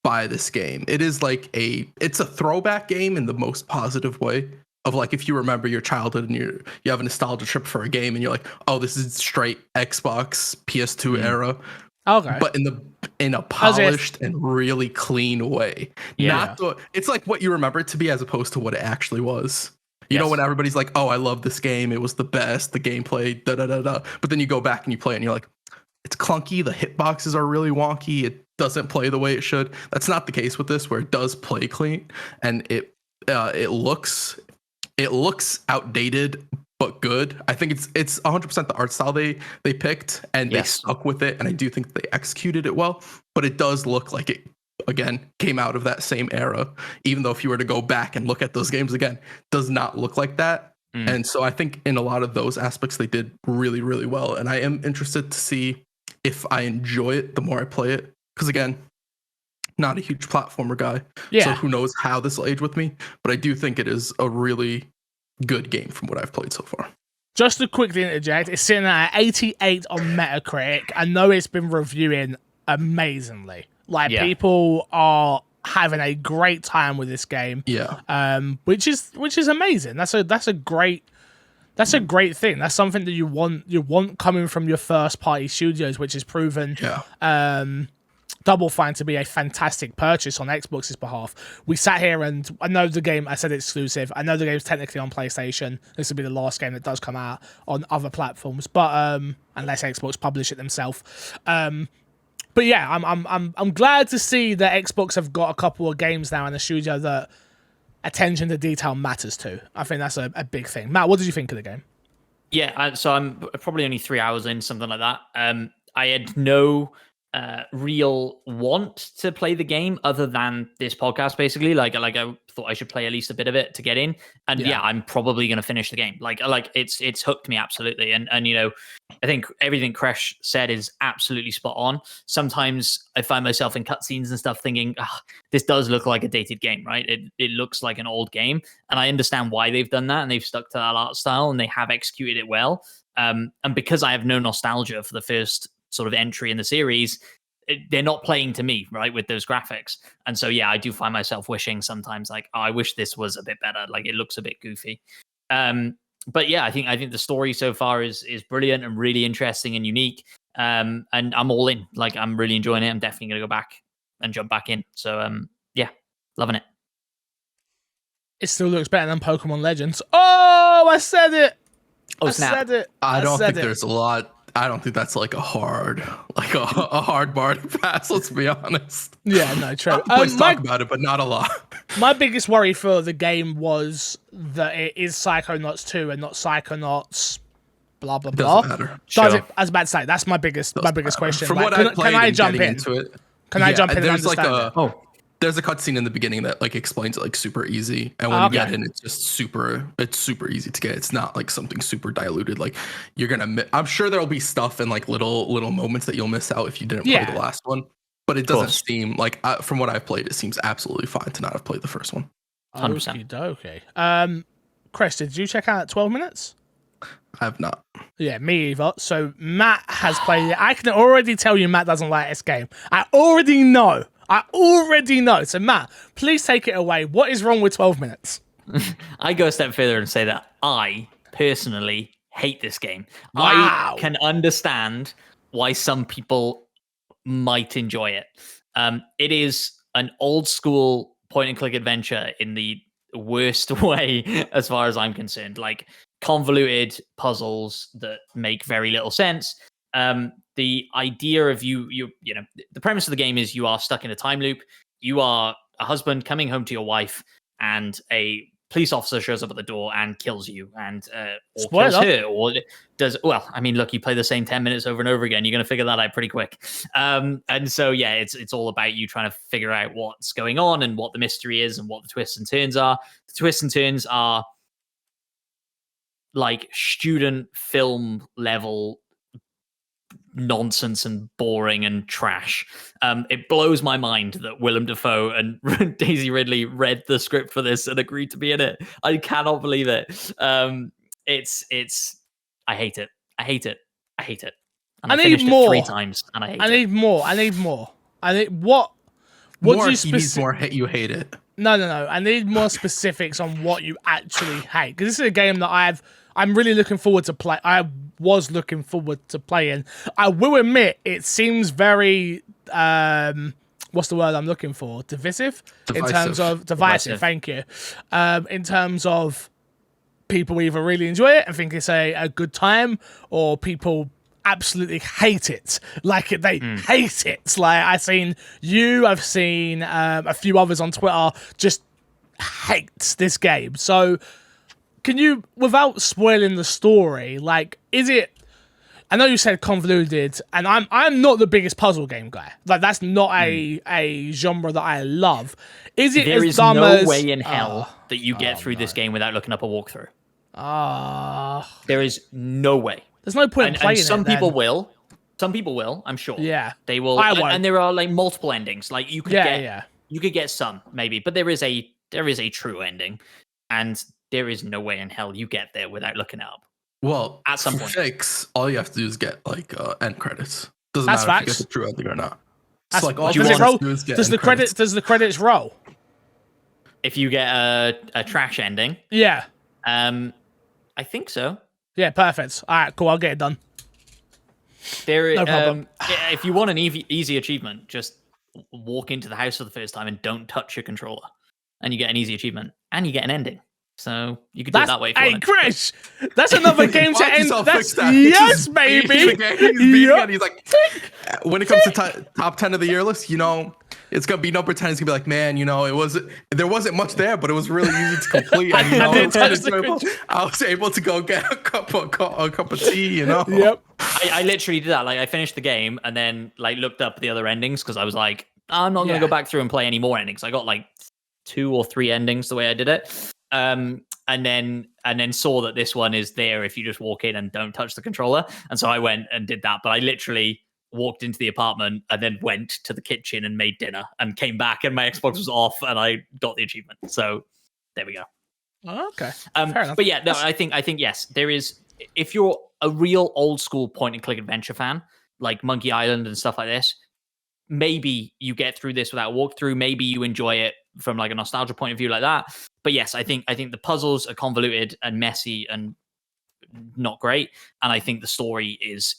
by this game. It is like it's a throwback game in the most positive way of like, if you remember your childhood and you have a nostalgia trip for a game and you're like, oh, this is straight Xbox PS2 era.
Okay.
But in a polished and really clean way.
Yeah.
It's like what you remember it to be as opposed to what it actually was. You know, when everybody's like, oh, I love this game, it was the best, the gameplay, but then you go back and you play it and you're like, it's clunky, the hitboxes are really wonky, it doesn't play the way it should. That's not the case with this, where it does play clean and it looks outdated but good. I think it's 100% the art style they picked and they stuck with it, and I do think they executed it well, but it does look like it again came out of that same era, even though if you were to go back and look at those games again, does not look like that. And so I think in a lot of those aspects they did really, really well, and I am interested to see if I enjoy it the more I play it, because again, not a huge platformer guy, so who knows how this will age with me, but I do think it is a really good game from what I've played so far.
Just to quickly interject, it's sitting at 88 on Metacritic. I know it's been reviewing amazingly. Like, people are having a great time with this game. Which is amazing. That's a great thing. That's something that you want coming from your first party studios, which is proven Double Fine to be a fantastic purchase on Xbox's behalf. We sat here and I know the game, I said exclusive. I know the game's technically on PlayStation. This will be the last game that does come out on other platforms, but unless Xbox publish it themselves. But yeah, I'm glad to see that Xbox have got a couple of games now in the studio that attention to detail matters to. I think that's a big thing. Matt, what did you think of the game?
Yeah, so I'm probably only 3 hours in, something like that. I had no real want to play the game other than this podcast, basically. Like I thought I should play at least a bit of it to get in, and yeah I'm probably going to finish the game. Like it's hooked me absolutely, and you know, I think everything Kresh said is absolutely spot on. Sometimes I find myself in cutscenes and stuff thinking, this does look like a dated game, right? It looks like an old game, and I understand why they've done that, and they've stuck to that art style, and they have executed it well. And because I have no nostalgia for the first sort of entry in the series, they're not playing to me, right, with those graphics. And so yeah, I do find myself wishing sometimes like, oh, I wish this was a bit better. Like it looks a bit goofy. But yeah, I think the story so far is brilliant and really interesting and unique. And I'm all in. Like I'm really enjoying it. I'm definitely gonna go back and jump back in. So yeah, loving it.
It still looks better than Pokemon Legends. Oh, I said it.
Oh,
I
snap.
said it.
I don't think there's a lot. I don't think that's like a hard bar to pass. Let's be honest.
Yeah, no, true.
Let's talk about it, but not a lot.
My biggest worry for the game was that it is Psychonauts 2 and not Psychonauts blah blah blah.
Doesn't matter.
Does it? I was about to say that's my biggest question.
From
like,
what I played,
can I jump in?
Into it,
can I jump in?
There's
and understand
like there's a cutscene in the beginning that like explains it like super easy, and when you get in, it's just super easy to get. It's not like something super diluted. Like you're gonna, I'm sure there'll be stuff and like little moments that you'll miss out if you didn't play the last one. But it doesn't seem like, from what I've played, it seems absolutely fine to not have played the first one.
100%.
Okay. Chris, did you check out 12 Minutes?
I have not.
Yeah, me either. So Matt has played it. I can already tell you Matt doesn't like this game. I already know. So Matt, please take it away. What is wrong with 12 Minutes?
I go a step further and say that I personally hate this game.
Wow.
I can understand why some people might enjoy it. It is an old school point and click adventure in the worst way as far as I'm concerned. Like convoluted puzzles that make very little sense. The idea of you know, the premise of the game is you are stuck in a time loop. You are a husband coming home to your wife, and a police officer shows up at the door and kills you, and or kills her, or does. Well, I mean, look, you play the same 10 minutes over and over again. You're going to figure that out pretty quick. And so yeah, it's all about you trying to figure out what's going on and what the mystery is and what the twists and turns are. The twists and turns are like student film level nonsense and boring and trash. It blows my mind that Willem Dafoe and Daisy Ridley read the script for this and agreed to be in it. I cannot believe it. It's I hate it. And I
need more.
it 3 times and I hate it.
I need more. I need what
More,
do
he needs more hate. You hate it.
No. I need more specifics on what you actually hate, because this is a game that I'm really looking forward to play. I was looking forward to playing. I will admit, it seems very what's the word I'm looking for? Divisive? In terms of divisive. Thank you. In terms of people either really enjoy it and think it's a good time, or people absolutely hate it. Like they hate it. Like I've seen a few others on Twitter just hate this game. So can you, without spoiling the story, like, is it? I know you said convoluted, and I'm not the biggest puzzle game guy. Like that's not a genre that I love. Is it?
There
as
is
dumb
no
as,
way in hell that you get through this game without looking up a walkthrough. There is no way.
There's no point in playing it.
Some people will. Some people will. I'm sure.
Yeah,
they will.
I won't.
And there are like multiple endings. Like you could you could get some maybe, but there is a true ending, and there is no way in hell you get there without looking it up.
Well,
at some point,
fix all you have to do is get like end credits. Doesn't
That's
matter
facts.
if you get the true ending or not.
That's,
like all
does it roll? Does the credits roll?
If you get a trash ending,
yeah.
I think so.
Yeah, perfect. All right, cool. I'll get it done.
There,
no problem.
If you want an easy achievement, just walk into the house for the first time and don't touch your controller, and you get an easy achievement, and you get an ending. So you could do it that way.
Hey, Chris, that's another game to end. That's,
yes,
baby.
He's like, when it comes to top 10 of the year list, it's gonna be number 10. It's gonna be like, man, there wasn't much there, but it was really easy to complete. And, I was able to go get a cup of tea.
Yep.
I literally did that. Like, I finished the game and then looked up the other endings because I was like, I'm not gonna go back through and play any more endings. I got like 2 or 3 endings the way I did it. And then saw that this one is there if you just walk in and don't touch the controller. And so I went and did that. But I literally walked into the apartment and then went to the kitchen and made dinner and came back and my Xbox was off and I got the achievement. So there we go.
Oh, okay.
Fair enough. But yeah, no, I think yes, there is. If you're a real old school point and click adventure fan, like Monkey Island and stuff like this, maybe you get through this without a walkthrough. Maybe you enjoy it from like a nostalgia point of view like that. But yes, I think the puzzles are convoluted and messy and not great. And I think the story is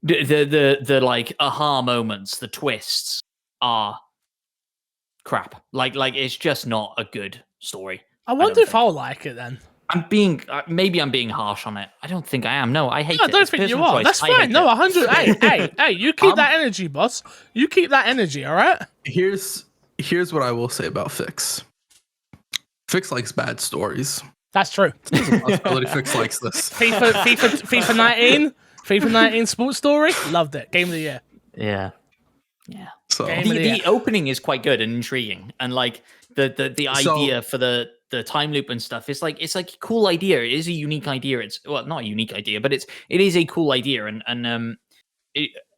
the like aha moments, the twists are crap. Like it's just not a good story.
I wonder if I'll like it then.
Maybe I'm being harsh on it. I don't think I am. No, I hate it.
I don't think you are. That's fine. No, 100. Hey, you keep that energy, boss. You keep that energy, all right?
Here's what I will say about Fix. Fix likes bad stories.
That's true.
There's a possibility Fix likes this.
FIFA 19, FIFA 19 sports story. Loved it. Game of the year.
Yeah.
So
the opening is quite good and intriguing, and like the idea for the time loop and stuff. It's like a cool idea. It is a unique idea. It's not a unique idea, but it is a cool idea. And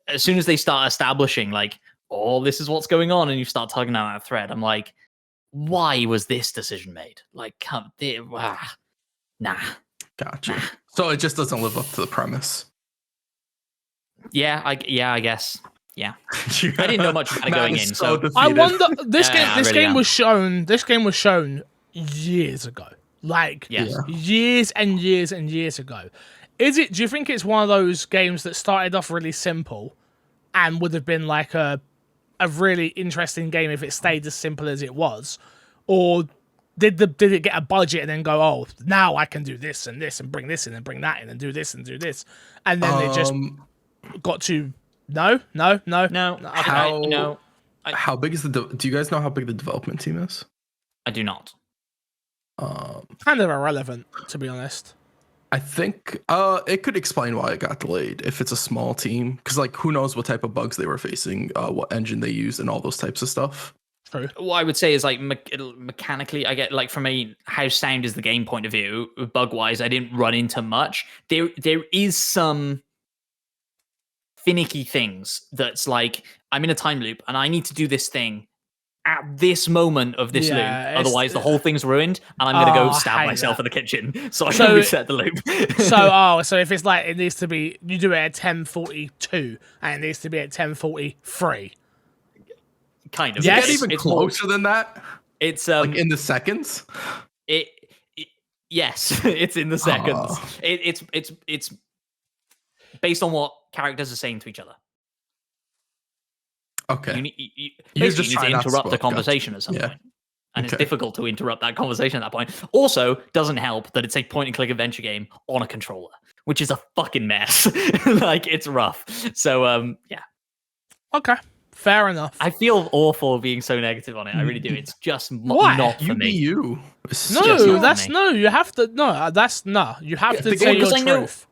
as soon as they start establishing like, oh, this is what's going on, and you start tugging on that thread, I'm like, why was this decision made? Like, nah.
Gotcha.
Nah.
So it just doesn't live up to the premise.
Yeah, I guess. Yeah. I didn't know much about it going in, so
I wonder. This game was shown years ago, like years and years and years ago. Do you think it's one of those games that started off really simple and would have been like a really interesting game if it stayed as simple as it was, or did it get a budget and then go, oh, now I can do this and this and bring this in and bring that in and do this and do this, and then it just got to no.
How big is do you guys know how big the development team is?
I do not.
Kind of irrelevant, to be honest.
I think it could explain why it got delayed if it's a small team, because like who knows what type of bugs they were facing, what engine they used, and all those types of stuff.
True.
What I would say is like mechanically, I get like from a how sound is the game point of view, bug wise, I didn't run into much. There is some finicky things that's like I'm in a time loop and I need to do this thing at this moment of this loop, otherwise the whole thing's ruined and I'm gonna go stab myself in the kitchen, so I can reset the loop.
so if it's like it needs to be, you do it at 10:42 and it needs to be at 10:43,
kind of.
Yes, it's even closer than that.
It's
like in the seconds.
Yes, it's in the seconds. It's based on what characters are saying to each other.
Okay.
You need to interrupt the conversation at some point. And it's difficult to interrupt that conversation at that point. Also, doesn't help that it's a point-and-click adventure game on a controller, which is a fucking mess. Like, it's rough. So, yeah.
Okay. Fair enough.
I feel awful being so negative on it. I really do. It's just not for me.
You
you have to say your truth.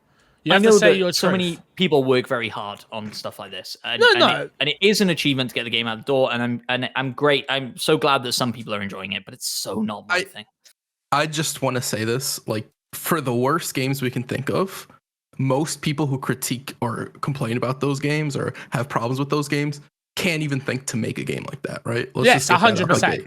I know that so many people work very hard on stuff like this, and it is an achievement to get the game out the door. And I'm great. I'm so glad that some people are enjoying it, but it's so not my thing.
I just want to say this: like, for the worst games we can think of, most people who critique or complain about those games or have problems with those games can't even think to make a game like that, right?
Yes, 100%.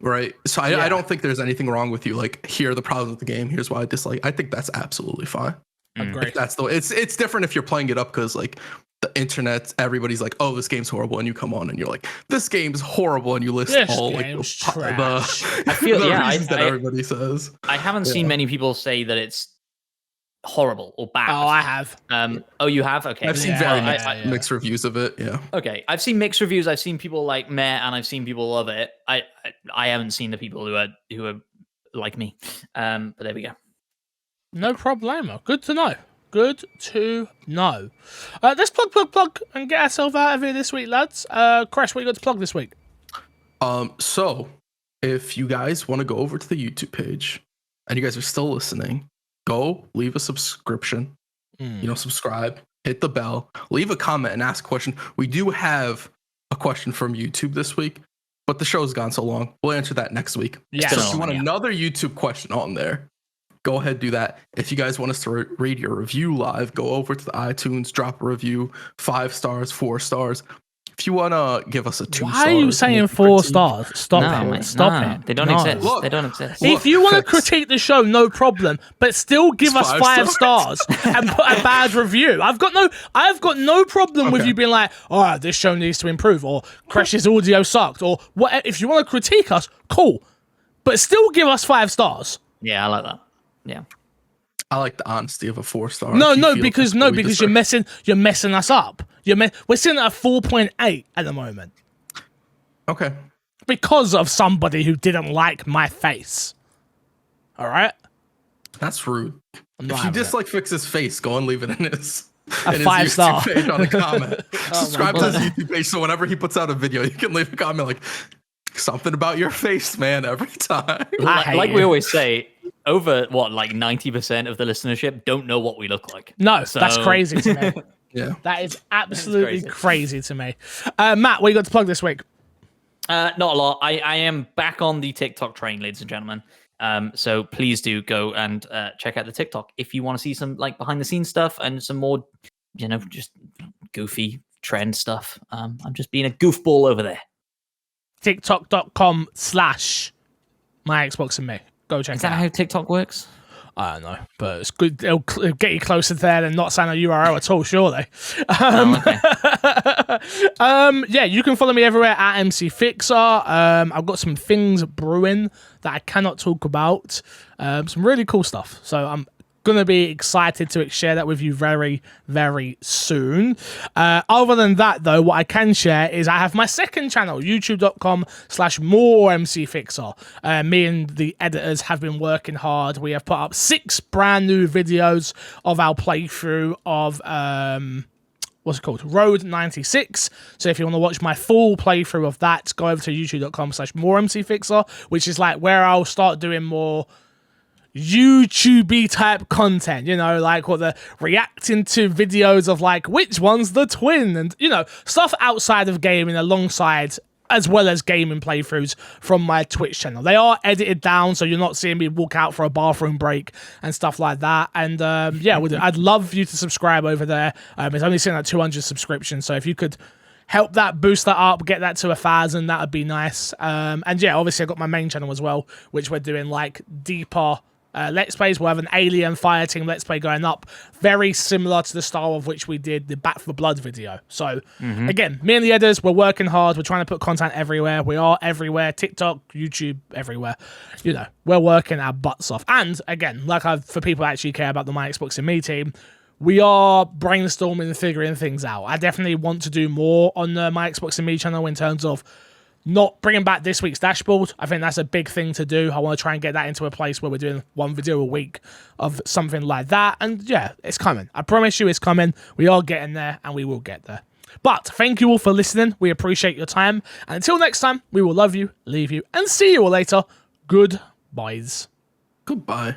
Right. So I don't think there's anything wrong with you. Like, here are the problems with the game. Here's why I dislike. I think that's absolutely fine.
Agree.
That's the way. It's different if you're playing it up because like the internet, everybody's like, oh, this game's horrible, and you come on and you're like, this game's horrible, and you list all like the
I feel
reasons that everybody says.
I haven't seen many people say that it's horrible or bad.
Oh, I have.
Oh, you have? Okay.
I've seen mixed reviews of it. Yeah.
Okay. I've seen mixed reviews. I've seen people like meh, and I've seen people love it. I haven't seen the people who are like me. But there we go.
No problemo. Good to know. Good to know. Let's plug, and get ourselves out of here this week, lads. Crash, what you got to plug this week?
So if you guys want to go over to the YouTube page and you guys are still listening, go leave a subscription. Subscribe, hit the bell, leave a comment, and ask a question. We do have a question from YouTube this week, but the show's gone so long. We'll answer that next week.
Yeah.
So if you want another YouTube question on there, go ahead, do that. If you guys want us to read your review live, go over to the iTunes, drop a review, 5 stars, 4 stars. If you want to give us a 2
Why are you saying 4 stars? Stop it. Stop it.
They don't exist.
Look,
they don't exist.
If you want to critique the show, no problem, but still give us 5 stars and put a bad review. I've got no problem with you being like, all right, this show needs to improve, or Crash's audio sucked, or what. If you want to critique us, cool, but still give us 5 stars.
Yeah, I like that. Yeah.
I like the honesty of a 4 star.
Because you're messing us up. We're sitting at a 4.8 at the moment.
Okay.
Because of somebody who didn't like my face. All right.
That's rude. If you dislike Fix's face, go and leave it in his
5 star
page on a comment. Subscribe to his YouTube page so whenever he puts out a video, you can leave a comment like something about your face, man, every time.
Like we always say, over 90% of the listenership don't know what we look like.
No, that's crazy to me.
Yeah,
that is absolutely crazy to me. Matt, what you got to plug this week?
Not a lot. I am back on the TikTok train, ladies and gentlemen. So please do go and check out the TikTok if you want to see some behind the scenes stuff and some more, just goofy trend stuff. I'm just being a goofball over there.
TikTok.com/ my Xbox and me. Go check it out.
Is that how TikTok works?
I don't know, but it's good. It'll get you closer there than not saying a URL at all, surely. Yeah, you can follow me everywhere at MC Fixer. I've got some things brewing that I cannot talk about. Some really cool stuff. So I'm going to be excited to share that with you very, very soon. Other than that, though, what I can share is I have my second channel, youtube.com/moremcfixer. Me and the editors have been working hard. We have put up 6 brand new videos of our playthrough of what's it called? Road 96. So if you want to watch my full playthrough of that, go over to youtube.com/moremcfixer, which is where I'll start doing more YouTube type content, what the reacting to videos of which one's the twin, and stuff outside of gaming alongside as well as gaming playthroughs from my Twitch channel. They are edited down, so you're not seeing me walk out for a bathroom break and stuff like that. And I'd love you to subscribe over there. It's only sitting at 200 subscriptions, so if you could help that, boost that up, get that to 1,000, that would be nice. Obviously I've got my main channel as well, which we're doing deeper Let's Plays. We'll have an Alien Fireteam Let's Play going up, very similar to the style of which we did the Back for Blood video. So, again, me and the editors, we're working hard. We're trying to put content everywhere. We are everywhere. TikTok, YouTube, everywhere. We're working our butts off. And, again, for people who actually care about the My Xbox and Me team, we are brainstorming and figuring things out. I definitely want to do more on the My Xbox and Me channel in terms of not bringing back this week's dashboard. I think that's a big thing to do. I want to try and get that into a place where we're doing 1 video a week of something like that. And yeah, it's coming. I promise you it's coming. We are getting there and we will get there. But thank you all for listening. We appreciate your time. And until next time, we will love you, leave you, and see you all later. Goodbyes.
Goodbye.